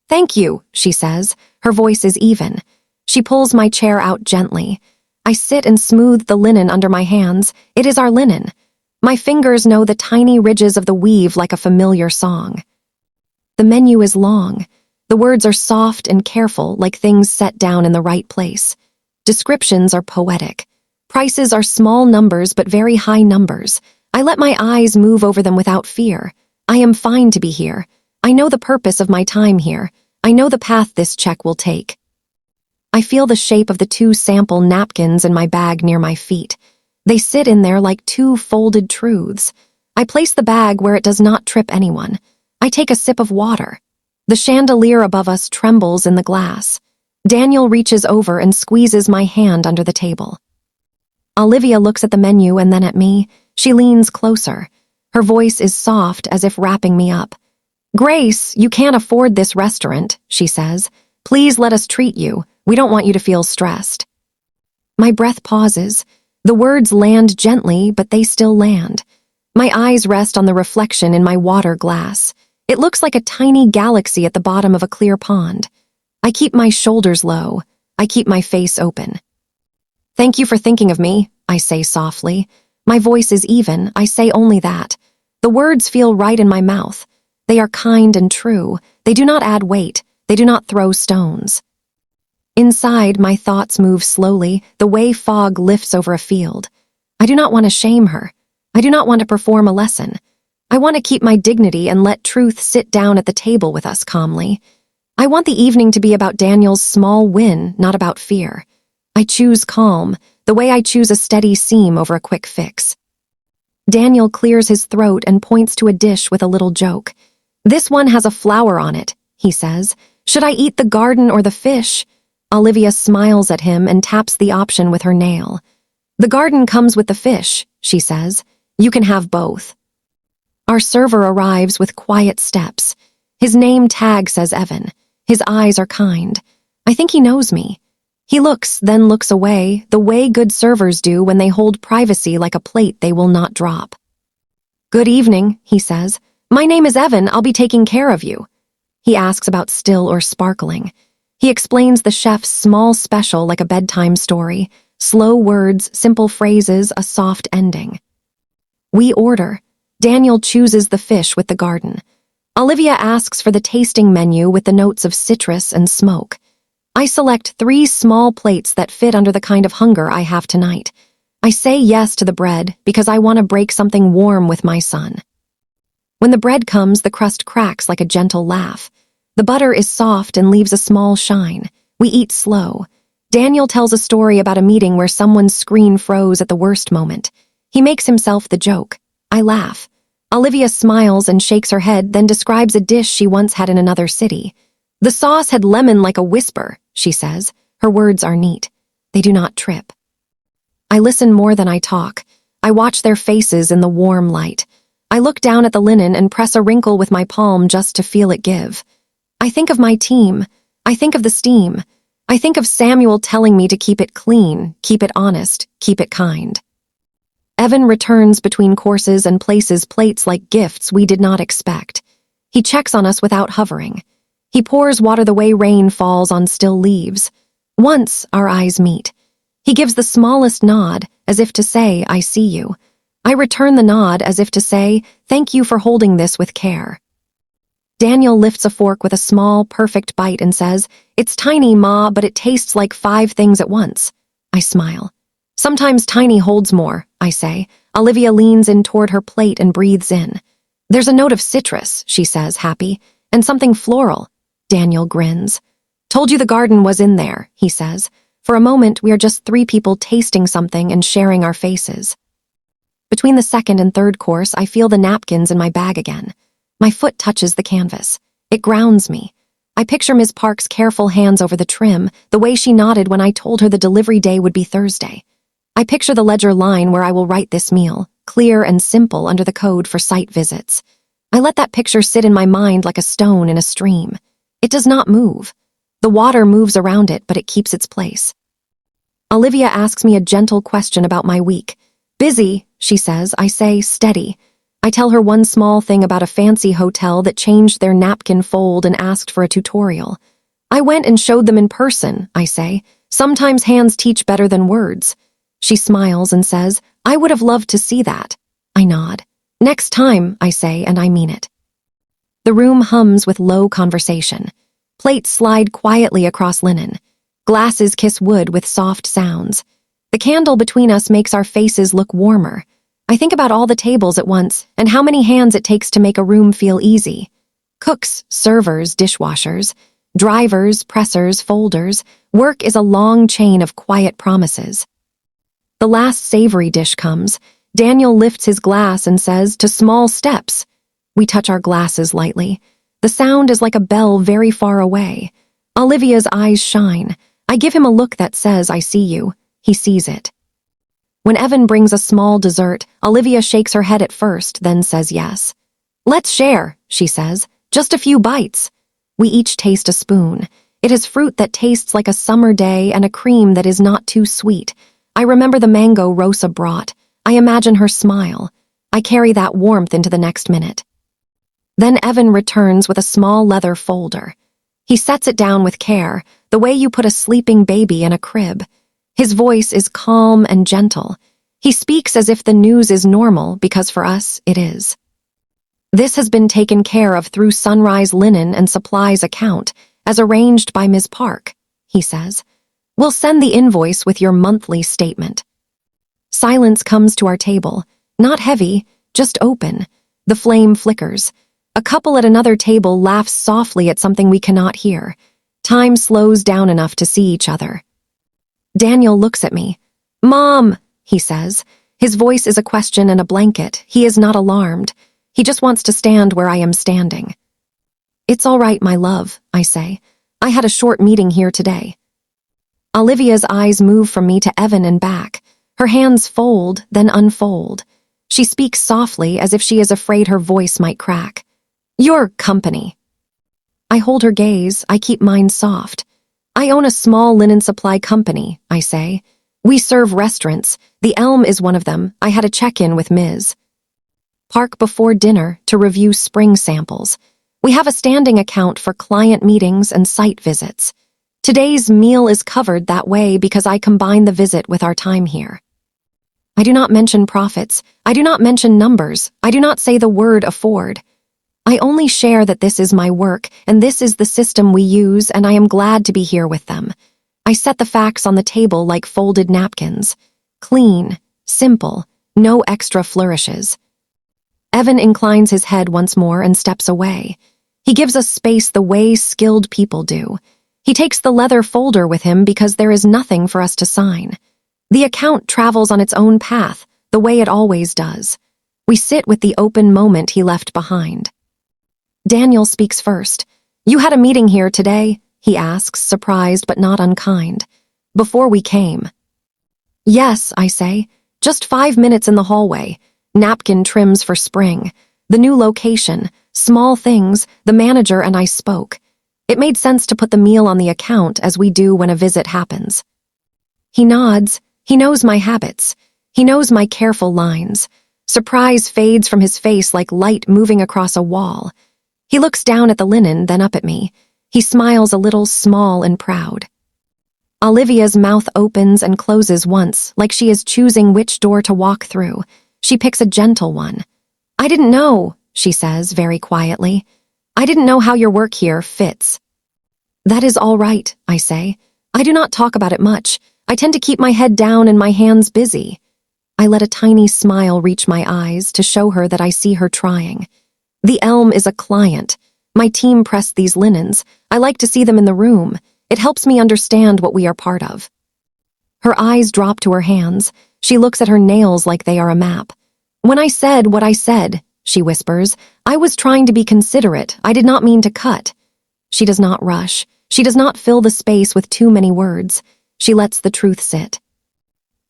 "Thank you," she says. Her voice is even. She pulls my chair out gently. I sit and smooth the linen under my hands. It is our linen. My fingers know the tiny ridges of the weave like a familiar song. The menu is long. The words are soft and careful, like things set down in the right place. Descriptions are poetic. Prices are small numbers but very high numbers. I let my eyes move over them without fear. I am fine to be here. I know the purpose of my time here. I know the path this check will take. I feel the shape of the 2 sample napkins in my bag near my feet. They sit in there like 2 folded truths. I place the bag where it does not trip anyone. I take a sip of water. The chandelier above us trembles in the glass. Daniel reaches over and squeezes my hand under the table. Olivia looks at the menu and then at me. She leans closer. Her voice is soft, as if wrapping me up. "Grace, you can't afford this restaurant," she says. "Please let us treat you. We don't want you to feel stressed." My breath pauses. The words land gently, but they still land. My eyes rest on the reflection in my water glass. It looks like a tiny galaxy at the bottom of a clear pond. I keep my shoulders low. I keep my face open. Thank you for thinking of me, I say softly. My voice is even, I say only that. The words feel right in my mouth. They are kind and true. They do not add weight. They do not throw stones. Inside, my thoughts move slowly, the way fog lifts over a field. I do not want to shame her. I do not want to perform a lesson. I want to keep my dignity and let truth sit down at the table with us calmly. I want the evening to be about Daniel's small win, not about fear. I choose calm, the way I choose a steady seam over a quick fix. Daniel clears his throat and points to a dish with a little joke. This one has a flower on it, he says. Should I eat the garden or the fish? Olivia smiles at him and taps the option with her nail. The garden comes with the fish, she says. You can have both. Our server arrives with quiet steps. His name tag says Evan. His eyes are kind. I think he knows me. He looks, then looks away, the way good servers do when they hold privacy like a plate they will not drop. Good evening, he says. My name is Evan, I'll be taking care of you. He asks about still or sparkling. He explains the chef's small special like a bedtime story. Slow words, simple phrases, a soft ending. We order. Daniel chooses the fish with the garden. Olivia asks for the tasting menu with the notes of citrus and smoke. I select 3 small plates that fit under the kind of hunger I have tonight. I say yes to the bread because I want to break something warm with my son. When the bread comes, the crust cracks like a gentle laugh. The butter is soft and leaves a small shine. We eat slow. Daniel tells a story about a meeting where someone's screen froze at the worst moment. He makes himself the joke. I laugh. Olivia smiles and shakes her head, then describes a dish she once had in another city. The sauce had lemon like a whisper, she says. Her words are neat. They do not trip. I listen more than I talk. I watch their faces in the warm light. I look down at the linen and press a wrinkle with my palm just to feel it give. I think of my team. I think of the steam. I think of Samuel telling me to keep it clean, keep it honest, keep it kind. Evan returns between courses and places plates like gifts we did not expect. He checks on us without hovering. He pours water the way rain falls on still leaves. Once our eyes meet. He gives the smallest nod, as if to say, I see you. I return the nod as if to say, thank you for holding this with care. Daniel lifts a fork with a small, perfect bite and says, It's tiny, Ma, but it tastes like 5 things at once. I smile. Sometimes tiny holds more, I say. Olivia leans in toward her plate and breathes in. There's a note of citrus, she says, happy, and something floral. Daniel grins. Told you the garden was in there, he says. For a moment, we are just 3 people tasting something and sharing our faces. Between the second and third course, I feel the napkins in my bag again. My foot touches the canvas. It grounds me. I picture Ms. Park's careful hands over the trim, the way she nodded when I told her the delivery day would be Thursday. I picture the ledger line where I will write this meal, clear and simple under the code for site visits. I let that picture sit in my mind like a stone in a stream. It does not move. The water moves around it, but it keeps its place. Olivia asks me a gentle question about my week. Busy, she says. I say, steady. I tell her one small thing about a fancy hotel that changed their napkin fold and asked for a tutorial. I went and showed them in person, I say. Sometimes hands teach better than words. She smiles and says, I would have loved to see that. I nod. Next time, I say, and I mean it. The room hums with low conversation. Plates slide quietly across linen. Glasses kiss wood with soft sounds. The candle between us makes our faces look warmer. I think about all the tables at once and how many hands it takes to make a room feel easy. Cooks, servers, dishwashers, drivers, pressers, folders. Work is a long chain of quiet promises. The last savory dish comes. Daniel lifts his glass and says, to small steps. We touch our glasses lightly. The sound is like a bell very far away. Olivia's eyes shine. I give him a look that says, I see you. He sees it. When Evan brings a small dessert, Olivia shakes her head at first, then says yes. Let's share, she says. Just a few bites. We each taste a spoon. It is fruit that tastes like a summer day and a cream that is not too sweet. I remember the mango Rosa brought. I imagine her smile. I carry that warmth into the next minute. Then Evan returns with a small leather folder. He sets it down with care, the way you put a sleeping baby in a crib. His voice is calm and gentle. He speaks as if the news is normal because for us, it is. This has been taken care of through Sunrise Linen and Supplies account, as arranged by Ms. Park, he says. We'll send the invoice with your monthly statement. Silence comes to our table, not heavy, just open. The flame flickers. A couple at another table laughs softly at something we cannot hear. Time slows down enough to see each other. Daniel looks at me. Mom, he says. His voice is a question and a blanket. He is not alarmed. He just wants to stand where I am standing. It's all right, my love, I say. I had a short meeting here today. Olivia's eyes move from me to Evan and back. Her hands fold, then unfold. She speaks softly as if she is afraid her voice might crack. Your company. I hold her gaze. I keep mine soft. I own a small linen supply company, I say. We serve restaurants. The Elm is one of them. I had a check-in with Ms. Park before dinner to review spring samples. We have a standing account for client meetings and site visits. Today's meal is covered that way because I combine the visit with our time here. I do not mention profits. I do not mention numbers. I do not say the word afford. I only share that this is my work and this is the system we use, and I am glad to be here with them. I set the facts on the table like folded napkins. Clean, simple, no extra flourishes. Evan inclines his head once more and steps away. He gives us space the way skilled people do. He takes the leather folder with him because there is nothing for us to sign. The account travels on its own path, the way it always does. We sit with the open moment he left behind. Daniel speaks first. You had a meeting here today, he asks, surprised but not unkind. Before we came. Yes, I say. Just 5 minutes in the hallway. Napkin trims for spring. The new location. Small things. The manager and I spoke. It made sense to put the meal on the account as we do when a visit happens. He nods. He knows my habits. He knows my careful lines. Surprise fades from his face like light moving across a wall. He looks down at the linen, then up at me. He smiles a little, small and proud. Olivia's mouth opens and closes once, like she is choosing which door to walk through. She picks a gentle one. I didn't know, she says very quietly. I didn't know how your work here fits. That is all right, I say. I do not talk about it much. I tend to keep my head down and my hands busy. I let a tiny smile reach my eyes to show her that I see her trying. The Elm is a client. My team pressed these linens. I like to see them in the room. It helps me understand what we are part of. Her eyes drop to her hands. She looks at her nails like they are a map. When I said what I said, she whispers, I was trying to be considerate. I did not mean to cut. She does not rush. She does not fill the space with too many words. She lets the truth sit.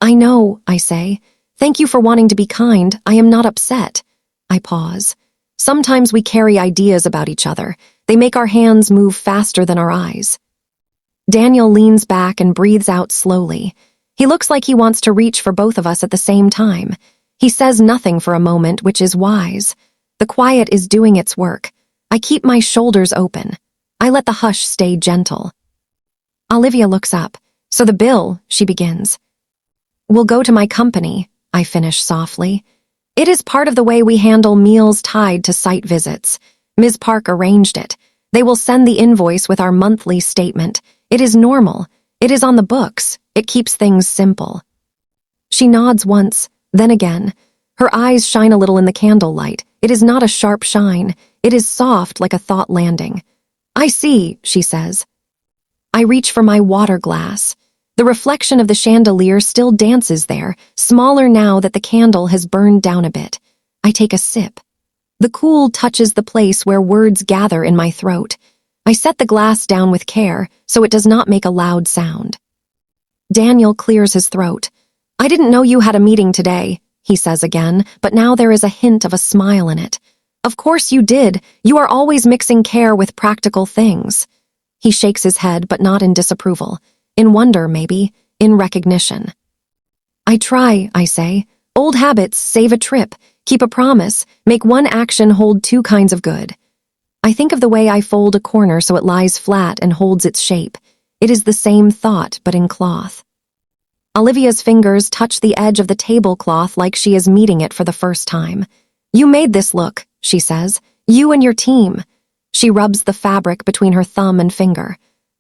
I know, I say. Thank you for wanting to be kind. I am not upset. I pause. Sometimes we carry ideas about each other. They make our hands move faster than our eyes. Daniel leans back and breathes out slowly. He looks like he wants to reach for both of us at the same time. He says nothing for a moment, which is wise. The quiet is doing its work. I keep my shoulders open. I let the hush stay gentle. Olivia looks up. So the bill, she begins. We'll go to my company, I finish softly. It is part of the way we handle meals tied to site visits. Ms. Park arranged it. They will send the invoice with our monthly statement. It is normal. It is on the books. It keeps things simple. She nods once, then again. Her eyes shine a little in the candlelight. It is not a sharp shine. It is soft like a thought landing. I see, she says. I reach for my water glass. The reflection of the chandelier still dances there, smaller now that the candle has burned down a bit. I take a sip. The cool touches the place where words gather in my throat. I set the glass down with care so it does not make a loud sound. Daniel clears his throat. I didn't know you had a meeting today, he says again, but now there is a hint of a smile in it. Of course you did. You are always mixing care with practical things. He shakes his head, but not in disapproval. In wonder, maybe. In recognition. I try, I say. Old habits save a trip, keep a promise, make one action hold two kinds of good. I think of the way I fold a corner so it lies flat and holds its shape. It is the same thought, but in cloth. Olivia's fingers touch the edge of the tablecloth like she is meeting it for the first time. "You made this look," she says. "You and your team." She rubs the fabric between her thumb and finger.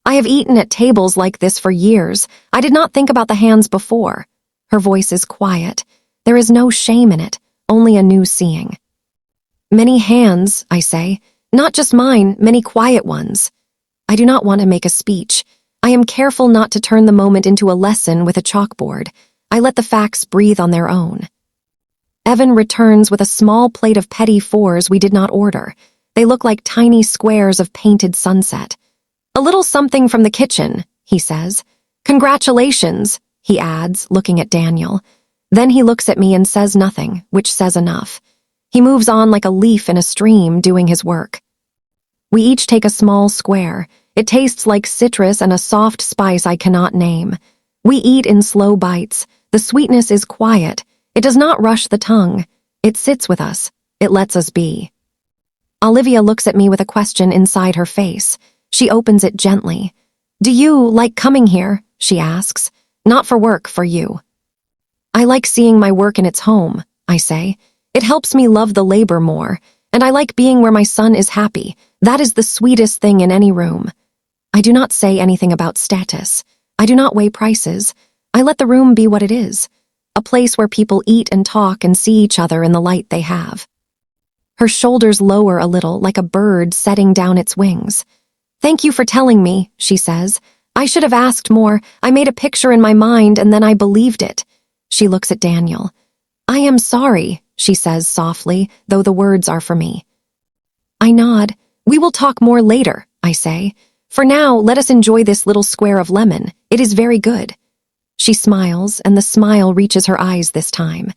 "I have eaten at tables like this for years. I did not think about the hands before." Her voice is quiet. There is no shame in it, only a new seeing. "Many hands," I say. "Not just mine, many quiet ones." I do not want to make a speech. I am careful not to turn the moment into a lesson with a chalkboard. I let the facts breathe on their own. Evan returns with a small plate of petit fours we did not order. They look like tiny squares of painted sunset. "A little something from the kitchen," he says. "Congratulations," he adds, looking at Daniel. Then he looks at me and says nothing, which says enough. He moves on like a leaf in a stream, doing his work. We each take a small square. It tastes like citrus and a soft spice I cannot name. We eat in slow bites. The sweetness is quiet. It does not rush the tongue. It sits with us. It lets us be. Olivia looks at me with a question inside her face. She opens it gently. "Do you like coming here?" she asks. "Not for work, for you." "I like seeing my work in its home," I say. "It helps me love the labor more, and I like being where my son is happy. That is the sweetest thing in any room." I do not say anything about status. I do not weigh prices. I let the room be what it is, a place where people eat and talk and see each other in the light they have. Her shoulders lower a little, like a bird setting down its wings. "Thank you for telling me," she says. "I should have asked more. I made a picture in my mind and then I believed it." She looks at Daniel. "I am sorry," she says softly, though the words are for me. I nod. "We will talk more later," I say. "For now, let us enjoy this little square of lemon. It is very good." She smiles, and the smile reaches her eyes this time.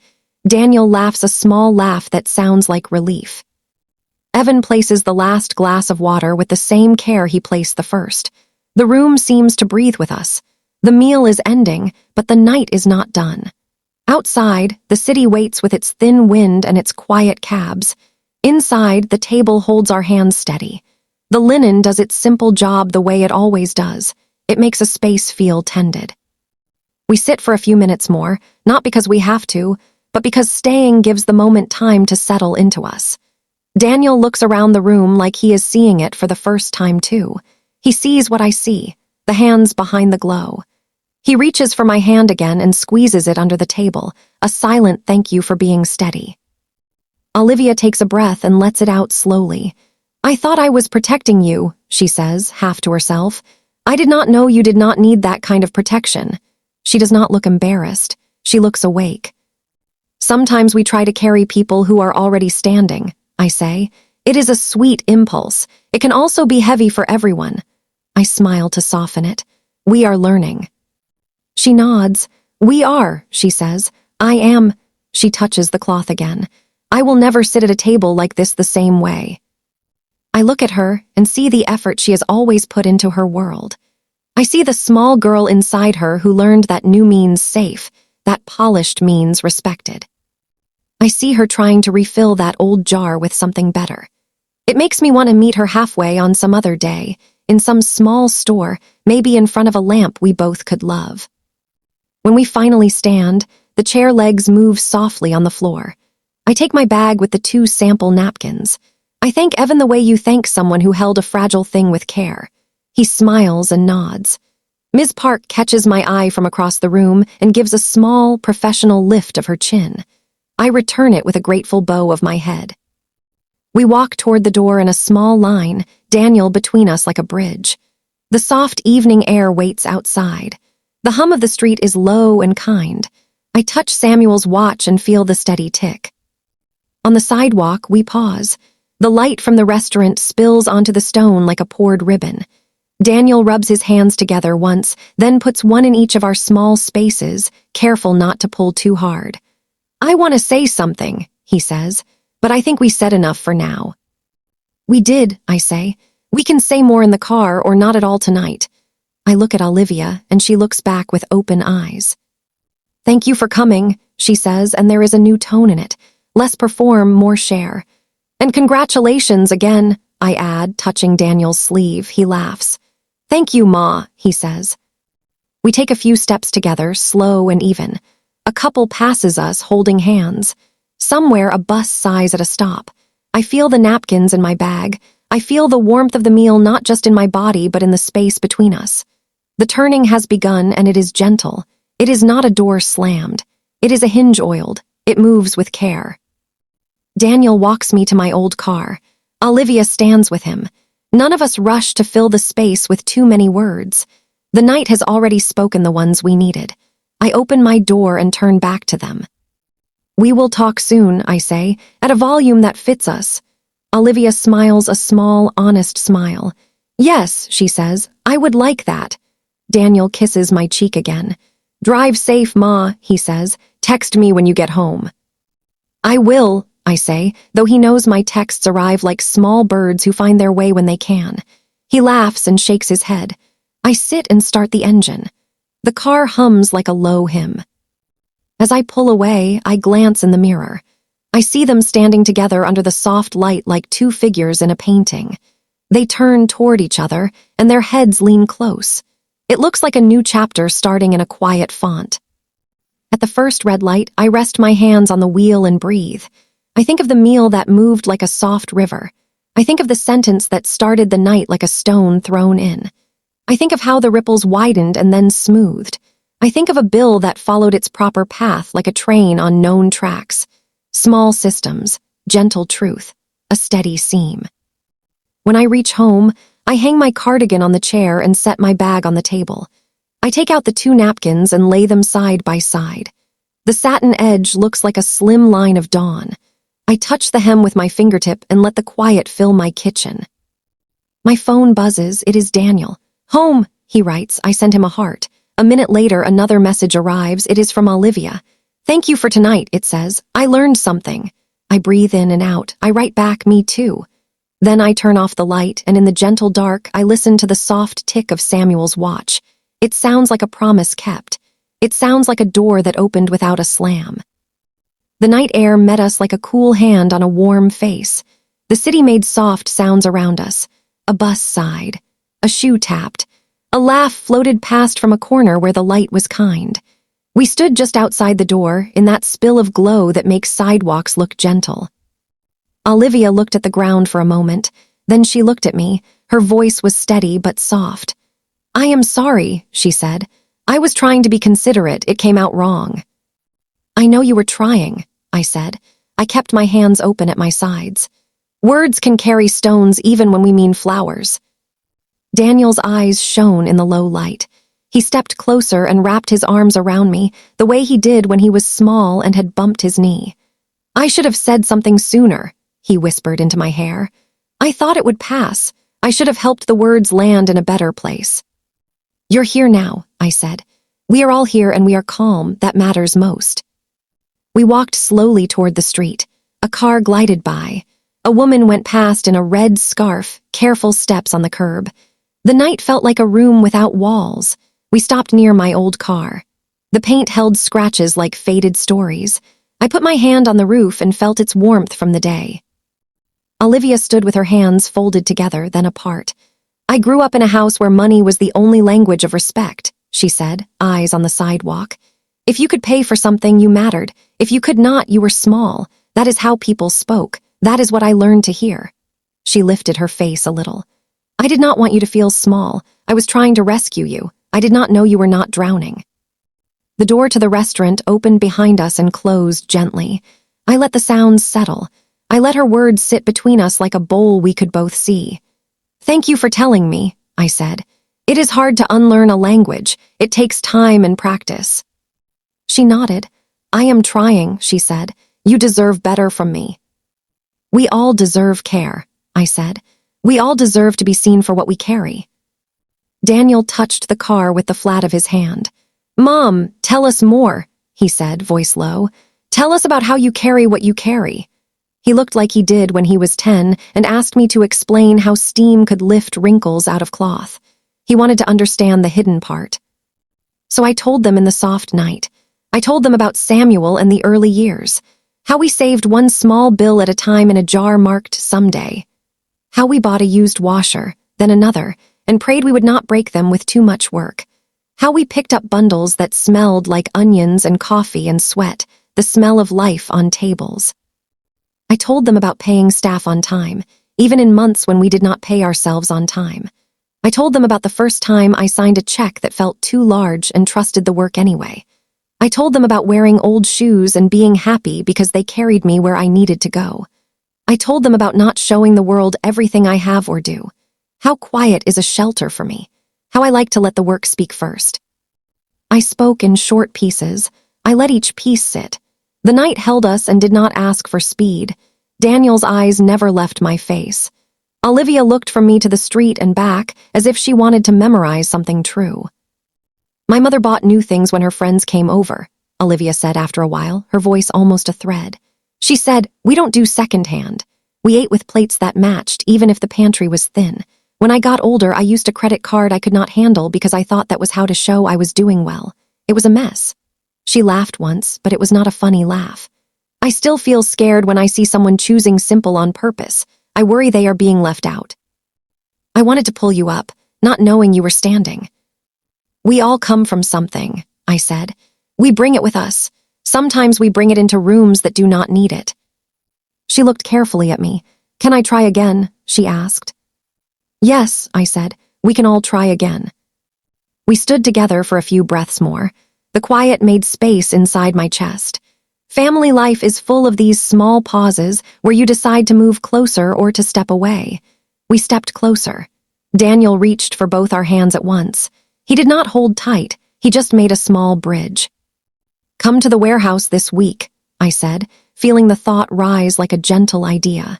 Daniel laughs a small laugh that sounds like relief. Evan places the last glass of water with the same care he placed the first. The room seems to breathe with us. The meal is ending, but the night is not done. Outside, the city waits with its thin wind and its quiet cabs. Inside, the table holds our hands steady. The linen does its simple job the way it always does. It makes a space feel tended. We sit for a few minutes more, not because we have to, but because staying gives the moment time to settle into us. Daniel looks around the room like he is seeing it for the first time too. He sees what I see, the hands behind the glow. He reaches for my hand again and squeezes it under the table, a silent thank you for being steady. Olivia takes a breath and lets it out slowly. "I thought I was protecting you," she says, half to herself. "I did not know you did not need that kind of protection." She does not look embarrassed. She looks awake. "Sometimes we try to carry people who are already standing," I say. "It is a sweet impulse. It can also be heavy for everyone." I smile to soften it. "We are learning." She nods. "We are," she says. "I am." She touches the cloth again. "I will never sit at a table like this the same way." I look at her and see the effort she has always put into her world. I see the small girl inside her who learned that new means safe, that polished means respected. I see her trying to refill that old jar with something better. It makes me want to meet her halfway on some other day, in some small store, maybe in front of a lamp we both could love. When we finally stand, the chair legs move softly on the floor. I take my bag with the 2 sample napkins. I thank Evan the way you thank someone who held a fragile thing with care. He smiles and nods. Ms. Park catches my eye from across the room and gives a small, professional lift of her chin. I return it with a grateful bow of my head. We walk toward the door in a small line, Daniel between us like a bridge. The soft evening air waits outside. The hum of the street is low and kind. I touch Samuel's watch and feel the steady tick. On the sidewalk, we pause. The light from the restaurant spills onto the stone like a poured ribbon. Daniel rubs his hands together once, then puts one in each of our small spaces, careful not to pull too hard. "I want to say something," he says, "but I think we said enough for now." "We did," I say. "We can say more in the car or not at all tonight." I look at Olivia, and she looks back with open eyes. "Thank you for coming," she says, and there is a new tone in it. Less perform, more share. "And congratulations again," I add, touching Daniel's sleeve. He laughs. Thank you, Ma, he says. We take a few steps together, slow and even. A couple passes us, holding hands. Somewhere a bus sighs at a stop. I feel the napkins in my bag. I feel the warmth of the meal not just in my body but in the space between us. The turning has begun and it is gentle. It is not a door slammed. It is a hinge oiled. It moves with care. Daniel walks me to my old car. Olivia stands with him. None of us rush to fill the space with too many words. The night has already spoken the ones we needed. I open my door and turn back to them. We will talk soon, I say, at a volume that fits us. Olivia smiles a small, honest smile. Yes, she says, I would like that. Daniel kisses my cheek again. Drive safe, Ma, he says. Text me when you get home. I will, I say, though he knows my texts arrive like small birds who find their way when they can. He laughs and shakes his head. I sit and start the engine. The car hums like a low hymn. As I pull away, I glance in the mirror. I see them standing together under the soft light like two figures in a painting. They turn toward each other, and their heads lean close. It looks like a new chapter starting in a quiet font. At the first red light, I rest my hands on the wheel and breathe. I think of the meal that moved like a soft river. I think of the sentence that started the night like a stone thrown in. I think of how the ripples widened and then smoothed. I think of a bill that followed its proper path like a train on known tracks. Small systems, gentle truth, a steady seam. When I reach home, I hang my cardigan on the chair and set my bag on the table. I take out the two napkins and lay them side by side. The satin edge looks like a slim line of dawn. I touch the hem with my fingertip and let the quiet fill my kitchen. My phone buzzes. It is Daniel. Home, he writes. I send him a heart. A minute later, another message arrives. It is from Olivia. Thank you for tonight, it says. I learned something. I breathe in and out. I write back, me too. Then I turn off the light, and in the gentle dark, I listen to the soft tick of Samuel's watch. It sounds like a promise kept. It sounds like a door that opened without a slam. The night air met us like a cool hand on a warm face. The city made soft sounds around us. A bus sighed. A shoe tapped. A laugh floated past from a corner where the light was kind. We stood just outside the door, in that spill of glow that makes sidewalks look gentle. Olivia looked at the ground for a moment, then she looked at me. Her voice was steady but soft. I am sorry, she said. I was trying to be considerate. It came out wrong. I know you were trying, I said. I kept my hands open at my sides. Words can carry stones even when we mean flowers. Daniel's eyes shone in the low light. He stepped closer and wrapped his arms around me, the way he did when he was small and had bumped his knee. I should have said something sooner, he whispered into my hair. I thought it would pass. I should have helped the words land in a better place. You're here now, I said. We are all here and we are calm. That matters most. We walked slowly toward the street. A car glided by. A woman went past in a red scarf, careful steps on the curb. The night felt like a room without walls. We stopped near my old car. The paint held scratches like faded stories. I put my hand on the roof and felt its warmth from the day. Olivia stood with her hands folded together, then apart. I grew up in a house where money was the only language of respect, she said, eyes on the sidewalk. If you could pay for something, you mattered. If you could not, you were small. That is how people spoke. That is what I learned to hear. She lifted her face a little. I did not want you to feel small. I was trying to rescue you. I did not know you were not drowning. The door to the restaurant opened behind us and closed gently. I let the sounds settle. I let her words sit between us like a bowl we could both see. Thank you for telling me, I said. It is hard to unlearn a language. It takes time and practice. She nodded. I am trying, she said. You deserve better from me. We all deserve care, I said. We all deserve to be seen for what we carry. Daniel touched the car with the flat of his hand. Mom, tell us more, he said, voice low. Tell us about how you carry what you carry. He looked like he did when he was 10 and asked me to explain how steam could lift wrinkles out of cloth. He wanted to understand the hidden part. So I told them in the soft night. I told them about Samuel and the early years, how we saved one small bill at a time in a jar marked someday. How we bought a used washer, then another, and prayed we would not break them with too much work. How we picked up bundles that smelled like onions and coffee and sweat, the smell of life on tables. I told them about paying staff on time, even in months when we did not pay ourselves on time. I told them about the first time I signed a check that felt too large and trusted the work anyway. I told them about wearing old shoes and being happy because they carried me where I needed to go. I told them about not showing the world everything I have or do. How quiet is a shelter for me. How I like to let the work speak first. I spoke in short pieces. I let each piece sit. The night held us and did not ask for speed. Daniel's eyes never left my face. Olivia looked from me to the street and back as if she wanted to memorize something true. My mother bought new things when her friends came over, Olivia said after a while, her voice almost a thread. She said, "We don't do secondhand. We ate with plates that matched, even if the pantry was thin. When I got older, I used a credit card I could not handle because I thought that was how to show I was doing well. It was a mess." She laughed once, but it was not a funny laugh. I still feel scared when I see someone choosing simple on purpose. I worry they are being left out. I wanted to pull you up, not knowing you were standing. We all come from something, I said. We bring it with us. Sometimes we bring it into rooms that do not need it. She looked carefully at me. "Can I try again?" she asked. "Yes," I said. "We can all try again." We stood together for a few breaths more. The quiet made space inside my chest. Family life is full of these small pauses where you decide to move closer or to step away. We stepped closer. Daniel reached for both our hands at once. He did not hold tight. He just made a small bridge. "Come to the warehouse this week," I said, feeling the thought rise like a gentle idea.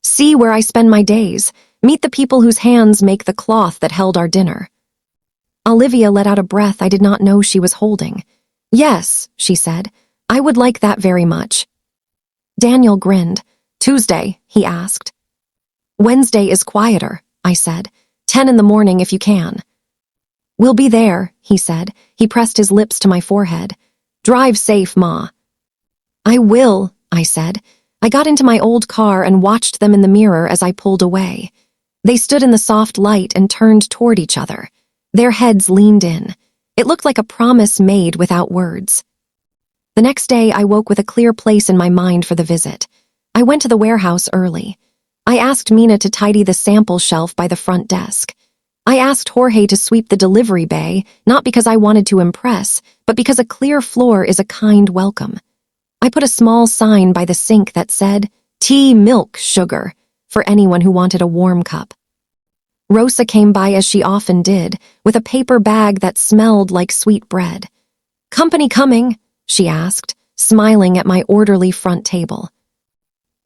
"See where I spend my days. Meet the people whose hands make the cloth that held our dinner." Olivia let out a breath I did not know she was holding. "Yes," she said. "I would like that very much." Daniel grinned. "Tuesday?" he asked. "Wednesday is quieter," I said. 10 in the morning if you can." "We'll be there," he said. He pressed his lips to my forehead. "Drive safe, Ma." "I will," I said. I got into my old car and watched them in the mirror as I pulled away. They stood in the soft light and turned toward each other. Their heads leaned in. It looked like a promise made without words. The next day, I woke with a clear place in my mind for the visit. I went to the warehouse early. I asked Mina to tidy the sample shelf by the front desk. I asked Jorge to sweep the delivery bay, not because I wanted to impress, but because a clear floor is a kind welcome. I put a small sign by the sink that said, "Tea, milk, sugar," for anyone who wanted a warm cup. Rosa came by as she often did, with a paper bag that smelled like sweet bread. "Company coming?" she asked, smiling at my orderly front table.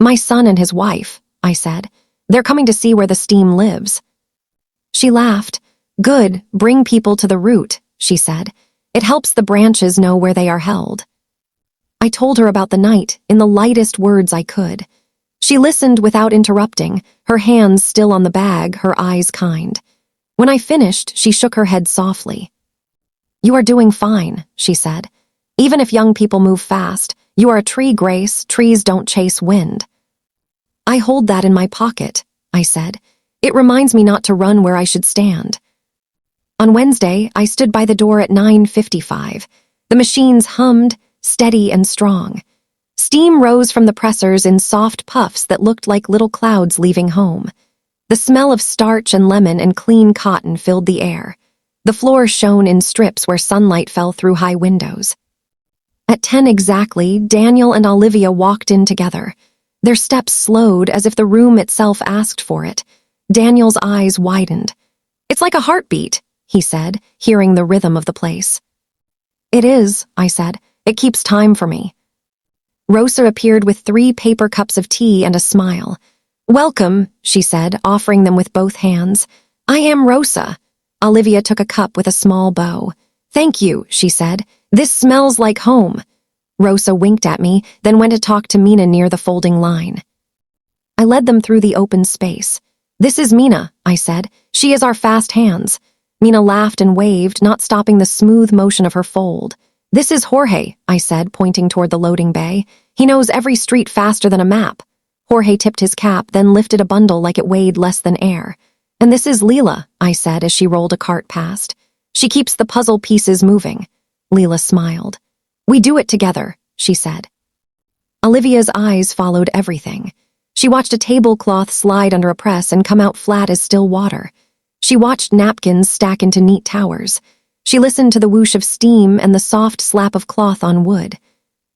"My son and his wife," I said. "They're coming to see where the steam lives." She laughed. "Good, bring people to the root," she said. "It helps the branches know where they are held." I told her about the night in the lightest words I could. She listened without interrupting, her hands still on the bag, her eyes kind. When I finished, she shook her head softly. "You are doing fine," she said. "Even if young people move fast, you are a tree, Grace. Trees don't chase wind." "I hold that in my pocket," I said. "It reminds me not to run where I should stand." On Wednesday, I stood by the door at 9:55. The machines hummed, steady and strong. Steam rose from the pressers in soft puffs that looked like little clouds leaving home. The smell of starch and lemon and clean cotton filled the air. The floor shone in strips where sunlight fell through high windows. At 10 exactly, Daniel and Olivia walked in together. Their steps slowed as if the room itself asked for it. Daniel's eyes widened. "It's like a heartbeat," he said, hearing the rhythm of the place. "It is," I said. "It keeps time for me." Rosa appeared with 3 paper cups of tea and a smile. "Welcome," she said, offering them with both hands. "I am Rosa." Olivia took a cup with a small bow. "Thank you," she said. "This smells like home." Rosa winked at me, then went to talk to Mina near the folding line. I led them through the open space. "This is Mina," I said. "She is our fast hands." Mina laughed and waved, not stopping the smooth motion of her fold. "This is Jorge," I said, pointing toward the loading bay. "He knows every street faster than a map." Jorge tipped his cap, then lifted a bundle like it weighed less than air. "And this is Leela," I said as she rolled a cart past. "She keeps the puzzle pieces moving." Leela smiled. "We do it together," she said. Olivia's eyes followed everything. She watched a tablecloth slide under a press and come out flat as still water. She watched napkins stack into neat towers. She listened to the whoosh of steam and the soft slap of cloth on wood.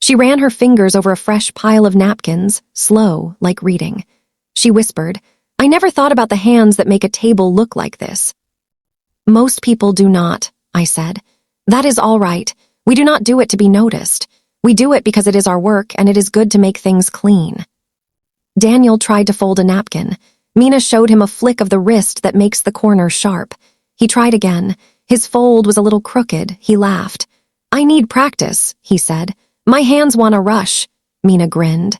She ran her fingers over a fresh pile of napkins, slow, like reading. She whispered, "I never thought about the hands that make a table look like this." "Most people do not," I said. "That is all right. We do not do it to be noticed. We do it because it is our work and it is good to make things clean." Daniel tried to fold a napkin. Mina showed him a flick of the wrist that makes the corner sharp. He tried again. His fold was a little crooked. He laughed. "I need practice," he said. "My hands want to rush." Mina grinned.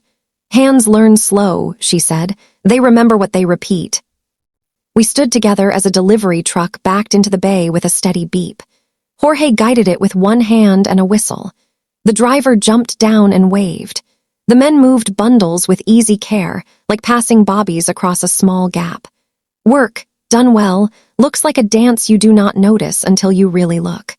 "Hands learn slow," she said. "They remember what they repeat." We stood together as a delivery truck backed into the bay with a steady beep. Jorge guided it with one hand and a whistle. The driver jumped down and waved. The men moved bundles with easy care, like passing bobbies across a small gap. Work, done well, looks like a dance you do not notice until you really look.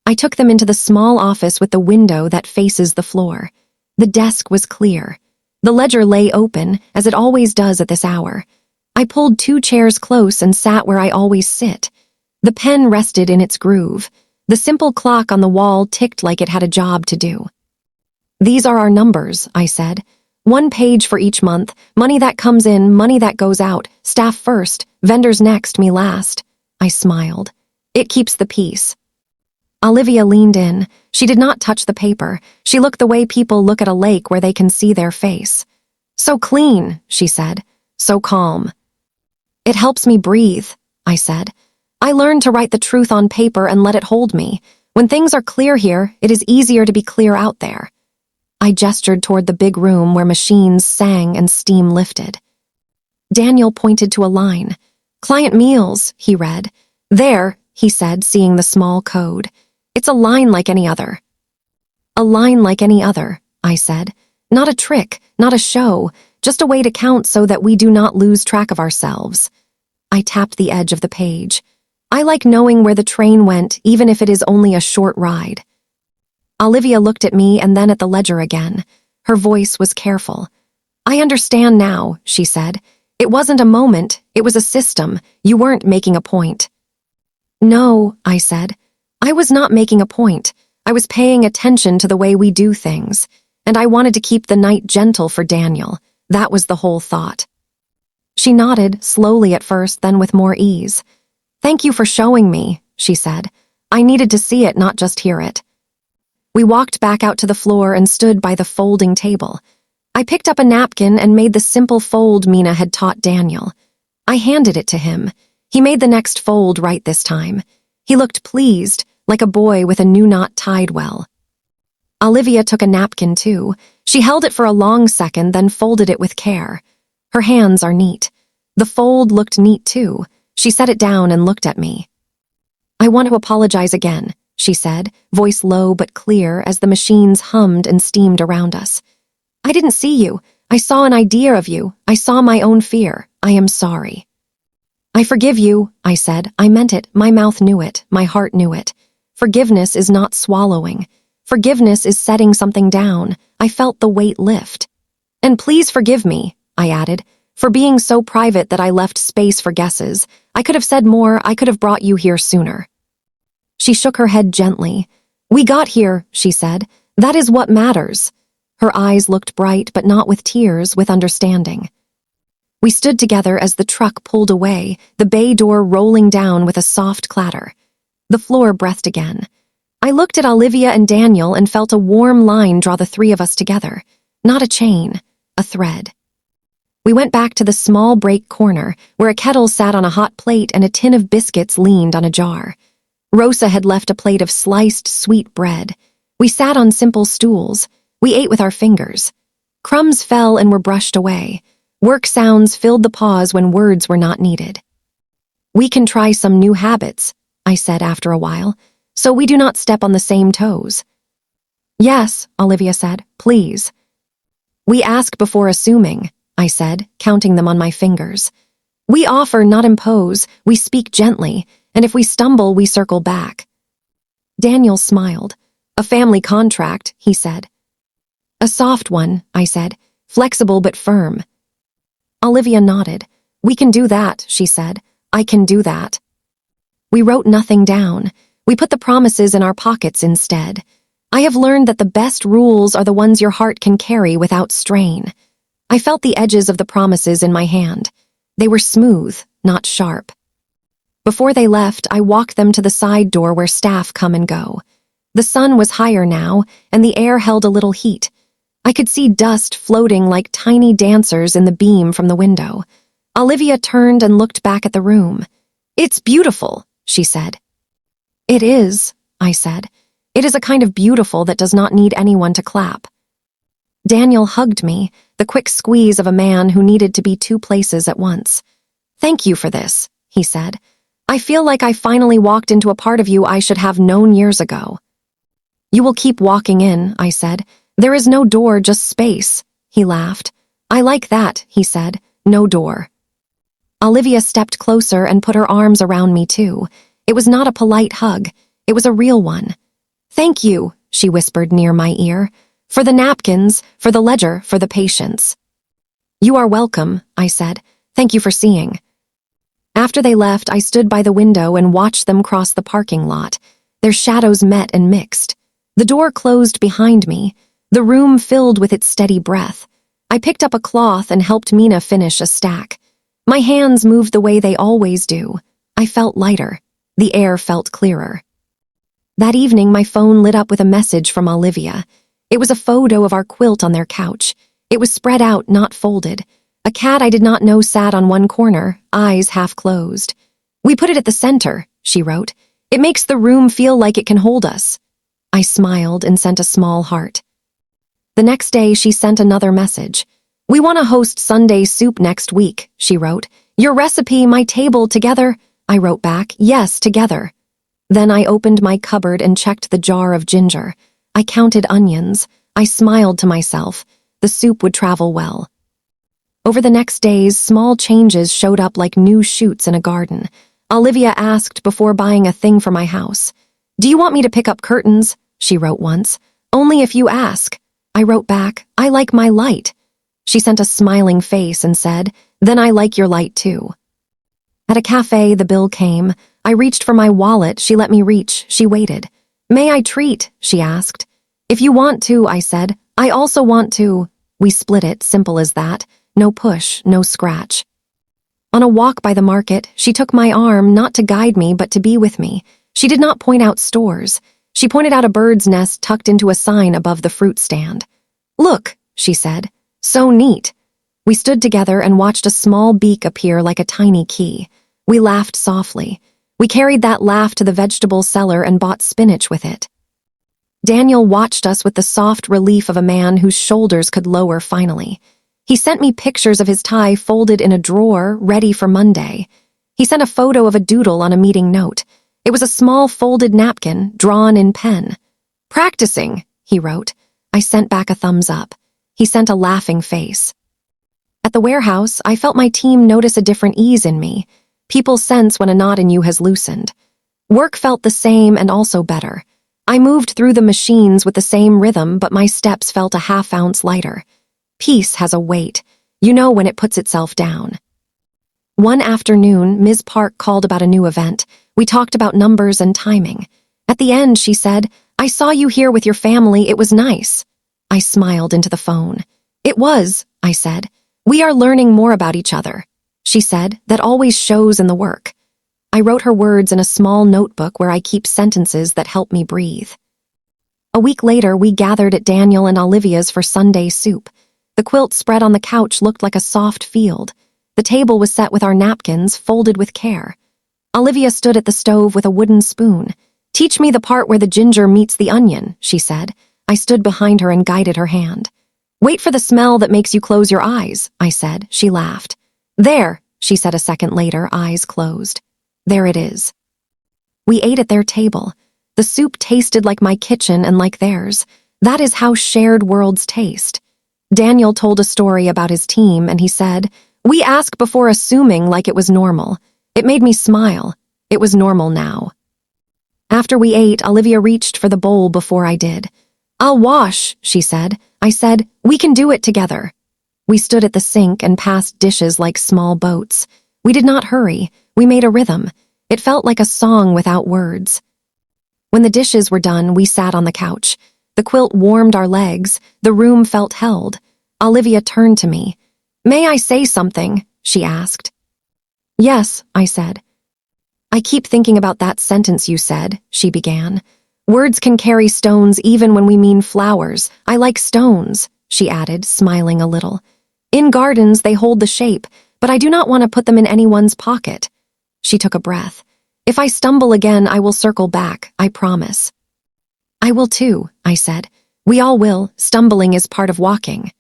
I took them into the small office with the window that faces the floor. The desk was clear. The ledger lay open, as it always does at this hour. I pulled 2 chairs close and sat where I always sit. The pen rested in its groove. The simple clock on the wall ticked like it had a job to do. "These are our numbers," I said. "1 page for each month, money that comes in, money that goes out, staff first, vendors next, me last." I smiled. "It keeps the peace." Olivia leaned in. She did not touch the paper. She looked the way people look at a lake where they can see their face. "So clean," she said. "So calm." "It helps me breathe," I said. "I learned to write the truth on paper and let it hold me. When things are clear here, it is easier to be clear out there." I gestured toward the big room where machines sang and steam lifted. Daniel pointed to a line. "Client meals," he read. "There," he said, seeing the small code. "It's a line like any other." "A line like any other," I said. "Not a trick, not a show, just a way to count so that we do not lose track of ourselves." I tapped the edge of the page. "I like knowing where the train went, even if it is only a short ride." Olivia looked at me and then at the ledger again. Her voice was careful. "I understand now," she said. "It wasn't a moment, it was a system. You weren't making a point." "No," I said. "I was not making a point. I was paying attention to the way we do things. And I wanted to keep the night gentle for Daniel. That was the whole thought." She nodded, slowly at first, then with more ease. "Thank you for showing me," she said. "I needed to see it, not just hear it." We walked back out to the floor and stood by the folding table. I picked up a napkin and made the simple fold Mina had taught Daniel. I handed it to him. He made the next fold right this time. He looked pleased, like a boy with a new knot tied well. Olivia took a napkin too. She held it for a long second, then folded it with care. Her hands are neat. The fold looked neat too. She set it down and looked at me. "I want to apologize again," she said, voice low but clear as the machines hummed and steamed around us. "I didn't see you. I saw an idea of you. I saw my own fear. I am sorry." "I forgive you," I said. "I meant it. My mouth knew it. My heart knew it. Forgiveness is not swallowing. Forgiveness is setting something down. I felt the weight lift. And please forgive me," I added, "for being so private that I left space for guesses. I could have said more. I could have brought you here sooner." She shook her head gently. "We got here," she said. "That is what matters." Her eyes looked bright, but not with tears, with understanding. We stood together as the truck pulled away, the bay door rolling down with a soft clatter. The floor breathed again. I looked at Olivia and Daniel and felt a warm line draw the 3 of us together. Not a chain, a thread. We went back to the small break corner, where a kettle sat on a hot plate and a tin of biscuits leaned on a jar. Rosa had left a plate of sliced, sweet bread. We sat on simple stools. We ate with our fingers. Crumbs fell and were brushed away. Work sounds filled the pause when words were not needed. "We can try some new habits," I said after a while, "so we do not step on the same toes." "Yes," Olivia said, "please." We ask before assuming, I said, counting them on my fingers. We offer, not impose, we speak gently, and if we stumble, we circle back. Daniel smiled. A family contract, he said. A soft one, I said, flexible but firm. Olivia nodded. We can do that, she said. I can do that. We wrote nothing down. We put the promises in our pockets instead. I have learned that the best rules are the ones your heart can carry without strain. I felt the edges of the promises in my hand. They were smooth, not sharp. Before they left, I walked them to the side door where staff come and go. The sun was higher now, and the air held a little heat. I could see dust floating like tiny dancers in the beam from the window. Olivia turned and looked back at the room. It's beautiful, she said. It is, I said. It is a kind of beautiful that does not need anyone to clap. Daniel hugged me, the quick squeeze of a man who needed to be two places at once. Thank you for this, he said. I feel like I finally walked into a part of you I should have known years ago. You will keep walking in, I said. There is no door, just space. He laughed. I like that, he said. No door. Olivia stepped closer and put her arms around me too. It was not a polite hug. It was a real one. Thank you, she whispered near my ear. For the napkins, for the ledger, for the patience. You are welcome, I said. Thank you for seeing. After they left, I stood by the window and watched them cross the parking lot. Their shadows met and mixed. The door closed behind me. The room filled with its steady breath. I picked up a cloth and helped Mina finish a stack. My hands moved the way they always do. I felt lighter. The air felt clearer. That evening, my phone lit up with a message from Olivia. It was a photo of our quilt on their couch. It was spread out, not folded. A cat I did not know sat on one corner, eyes half closed. We put it at the center, she wrote. It makes the room feel like it can hold us. I smiled and sent a small heart. The next day, she sent another message. We want to host Sunday soup next week, she wrote. Your recipe, my table, together? I wrote back, yes, together. Then I opened my cupboard and checked the jar of ginger. I counted onions. I smiled to myself. The soup would travel well. Over the next days, small changes showed up like new shoots in a garden. Olivia asked before buying a thing for my house. Do you want me to pick up curtains? She wrote once. Only if you ask. I wrote back, I like my light. She sent a smiling face and said, then I like your light too. At a cafe, the bill came. I reached for my wallet. She let me reach. She waited. May I treat? She asked. If you want to, I said. I also want to. We split it, simple as that. No push, no scratch. On a walk by the market, she took my arm not to guide me but to be with me. She did not point out stores. She pointed out a bird's nest tucked into a sign above the fruit stand. Look, she said. So neat. We stood together and watched a small beak appear like a tiny key. We laughed softly. We carried that laugh to the vegetable cellar and bought spinach with it. Daniel watched us with the soft relief of a man whose shoulders could lower finally. He sent me pictures of his tie folded in a drawer, ready for Monday. He sent a photo of a doodle on a meeting note. It was a small folded napkin, drawn in pen. Practicing, he wrote. I sent back a thumbs up. He sent a laughing face. At the warehouse, I felt my team notice a different ease in me. People sense when a knot in you has loosened. Work felt the same and also better. I moved through the machines with the same rhythm, but my steps felt a half-ounce lighter. Peace has a weight. You know when it puts itself down. One afternoon, Ms. Park called about a new event. We talked about numbers and timing. At the end, she said, I saw you here with your family. It was nice. I smiled into the phone. It was, I said. We are learning more about each other. She said, that always shows in the work. I wrote her words in a small notebook where I keep sentences that help me breathe. A week later, we gathered at Daniel and Olivia's for Sunday soup. The quilt spread on the couch looked like a soft field. The table was set with our napkins, folded with care. Olivia stood at the stove with a wooden spoon. Teach me the part where the ginger meets the onion, she said. I stood behind her and guided her hand. Wait for the smell that makes you close your eyes, I said. She laughed. There, she said a second later, eyes closed. There it is. We ate at their table. The soup tasted like my kitchen and like theirs. That is how shared worlds taste. Daniel told a story about his team, and he said, "We ask before assuming like it was normal." It made me smile. It was normal now. After we ate, Olivia reached for the bowl before I did. "I'll wash," she said. I said, "We can do it together." We stood at the sink and passed dishes like small boats. We did not hurry. We made a rhythm. It felt like a song without words. When the dishes were done, we sat on the couch. The quilt warmed our legs. The room felt held. Olivia turned to me. "May I say something?" she asked. "Yes," I said. "I keep thinking about that sentence you said," she began. "Words can carry stones even when we mean flowers. I like stones," she added, smiling a little. "In gardens, they hold the shape, but I do not want to put them in anyone's pocket." She took a breath. "If I stumble again, I will circle back, I promise." "I will too," I said. "We all will. Stumbling is part of walking."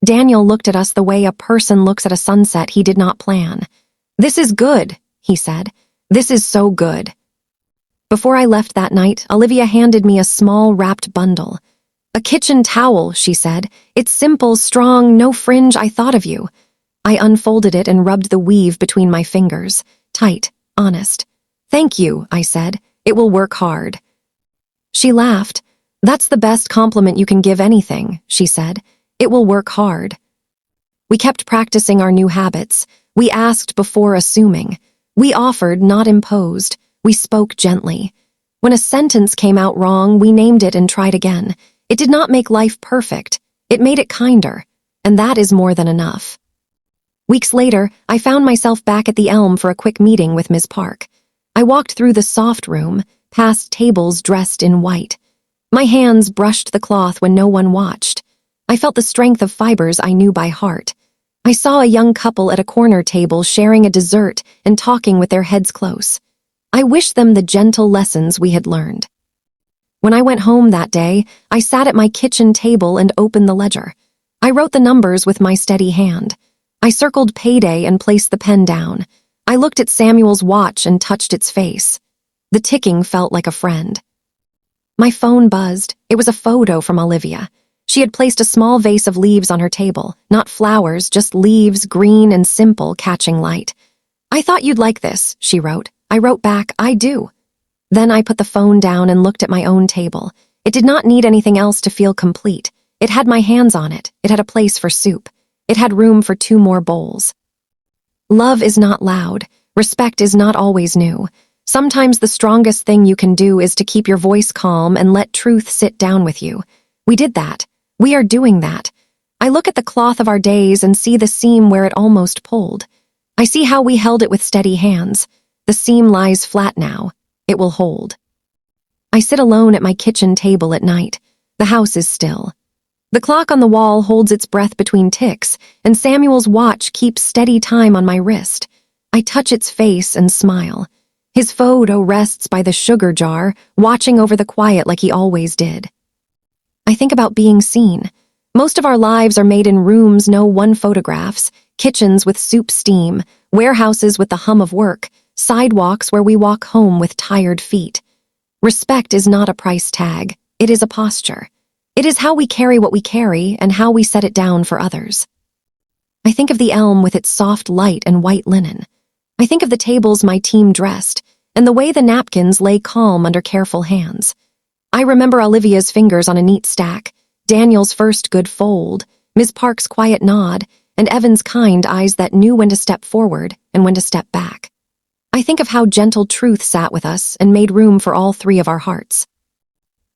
Daniel looked at us the way a person looks at a sunset he did not plan. "This is good," he said. "This is so good." Before I left that night, Olivia handed me a small wrapped bundle. "A kitchen towel," she said. "It's simple, strong, no fringe. I thought of you." I unfolded it and rubbed the weave between my fingers. Tight, honest. "Thank you," I said. "It will work hard." She laughed. "That's the best compliment you can give anything," she said. "It will work hard." We kept practicing our new habits. We asked before assuming. We offered, not imposed. We spoke gently. When a sentence came out wrong, we named it and tried again. It did not make life perfect. It made it kinder. And that is more than enough. Weeks later, I found myself back at the Elm for a quick meeting with Ms. Park. I walked through the soft room, past tables dressed in white. My hands brushed the cloth when no one watched. I felt the strength of fibers I knew by heart. I saw a young couple at a corner table sharing a dessert and talking with their heads close. I wished them the gentle lessons we had learned. When I went home that day, I sat at my kitchen table and opened the ledger. I wrote the numbers with my steady hand. I circled payday and placed the pen down. I looked at Samuel's watch and touched its face. The ticking felt like a friend. My phone buzzed. It was a photo from Olivia. She had placed a small vase of leaves on her table, not flowers, just leaves, green and simple, catching light. "I thought you'd like this," she wrote. I wrote back, "I do." Then I put the phone down and looked at my own table. It did not need anything else to feel complete. It had my hands on it. It had a place for soup. It had room for 2 more bowls. Love is not loud. Respect is not always new. Sometimes the strongest thing you can do is to keep your voice calm and let truth sit down with you. We did that. We are doing that. I look at the cloth of our days and see the seam where it almost pulled. I see how we held it with steady hands. The seam lies flat now. It will hold. I sit alone at my kitchen table at night. The house is still. The clock on the wall holds its breath between ticks, and Samuel's watch keeps steady time on my wrist. I touch its face and smile. His photo rests by the sugar jar, watching over the quiet like he always did. I think about being seen. Most of our lives are made in rooms no one photographs, kitchens with soup steam, warehouses with the hum of work, sidewalks where we walk home with tired feet. Respect is not a price tag. It is a posture. It is how we carry what we carry and how we set it down for others. I think of the Elm with its soft light and white linen. I think of the tables my team dressed and the way the napkins lay calm under careful hands. I remember Olivia's fingers on a neat stack, Daniel's first good fold, Ms. Park's quiet nod, and Evan's kind eyes that knew when to step forward and when to step back. I think of how gentle truth sat with us and made room for all 3 of our hearts.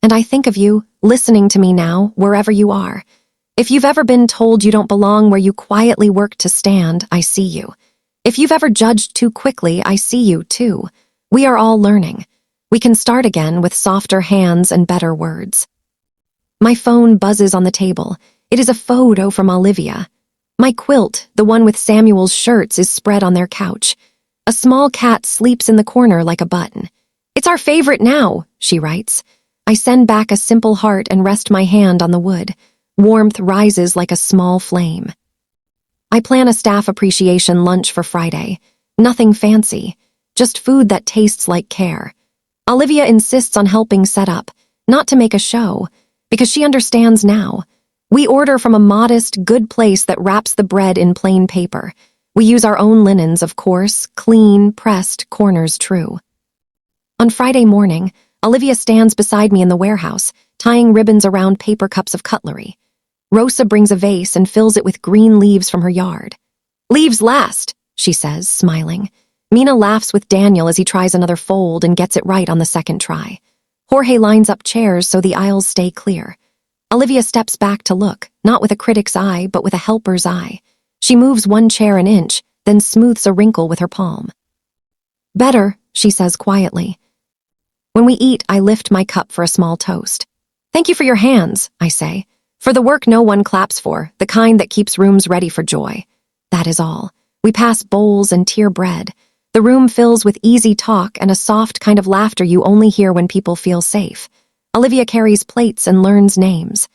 And I think of you, listening to me now, wherever you are. If you've ever been told you don't belong where you quietly work to stand, I see you. If you've ever judged too quickly, I see you, too. We are all learning. We can start again with softer hands and better words. My phone buzzes on the table. It is a photo from Olivia. My quilt, the one with Samuel's shirts, is spread on their couch. A small cat sleeps in the corner like a button. "It's our favorite now," she writes. I send back a simple heart and rest my hand on the wood. Warmth rises like a small flame. I plan a staff appreciation lunch for Friday. Nothing fancy, just food that tastes like care. Olivia insists on helping set up, not to make a show, because she understands now. We order from a modest, good place that wraps the bread in plain paper. We use our own linens, of course, clean, pressed, corners true. On Friday morning, Olivia stands beside me in the warehouse, tying ribbons around paper cups of cutlery. Rosa brings a vase and fills it with green leaves from her yard. "Leaves last," she says, smiling. Mina laughs with Daniel as he tries another fold and gets it right on the second try. Jorge lines up chairs so the aisles stay clear. Olivia steps back to look, not with a critic's eye, but with a helper's eye. She moves one chair an inch, then smooths a wrinkle with her palm. "Better," she says quietly. When we eat, I lift my cup for a small toast. "Thank you for your hands," I say. "For the work no one claps for, the kind that keeps rooms ready for joy." That is all. We pass bowls and tear bread. The room fills with easy talk and a soft kind of laughter you only hear when people feel safe. Olivia carries plates and learns names.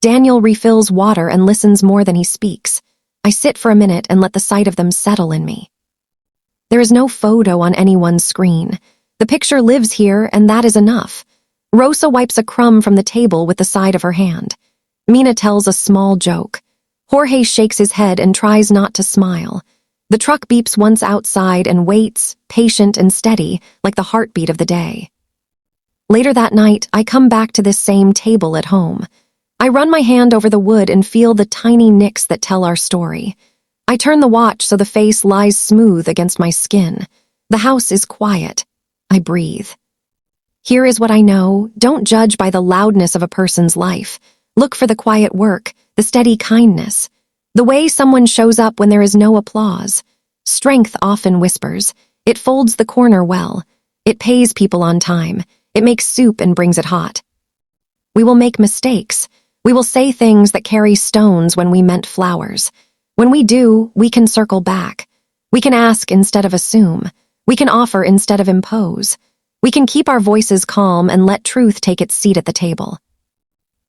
Daniel refills water and listens more than he speaks. I sit for a minute and let the sight of them settle in me. There is no photo on anyone's screen. The picture lives here, and that is enough. Rosa wipes a crumb from the table with the side of her hand. Mina tells a small joke. Jorge shakes his head and tries not to smile. The truck beeps once outside and waits, patient and steady, like the heartbeat of the day. Later that night, I come back to this same table at home. I run my hand over the wood and feel the tiny nicks that tell our story. I turn the watch so the face lies smooth against my skin. The house is quiet. I breathe. Here is what I know. Don't judge by the loudness of a person's life. Look for the quiet work, the steady kindness, the way someone shows up when there is no applause. Strength often whispers. It folds the corner well. It pays people on time. It makes soup and brings it hot. We will make mistakes. We will say things that carry stones when we meant flowers. When we do, we can circle back. We can ask instead of assume. We can offer instead of impose. We can keep our voices calm and let truth take its seat at the table.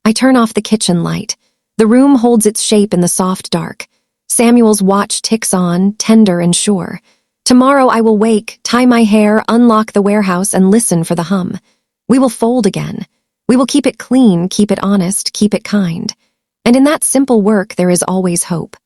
I turn off the kitchen light. The room holds its shape in the soft dark. Samuel's watch ticks on, tender and sure. Tomorrow I will wake, tie my hair, unlock the warehouse, and listen for the hum. We will fold again. We will keep it clean, keep it honest, keep it kind. And in that simple work there is always hope.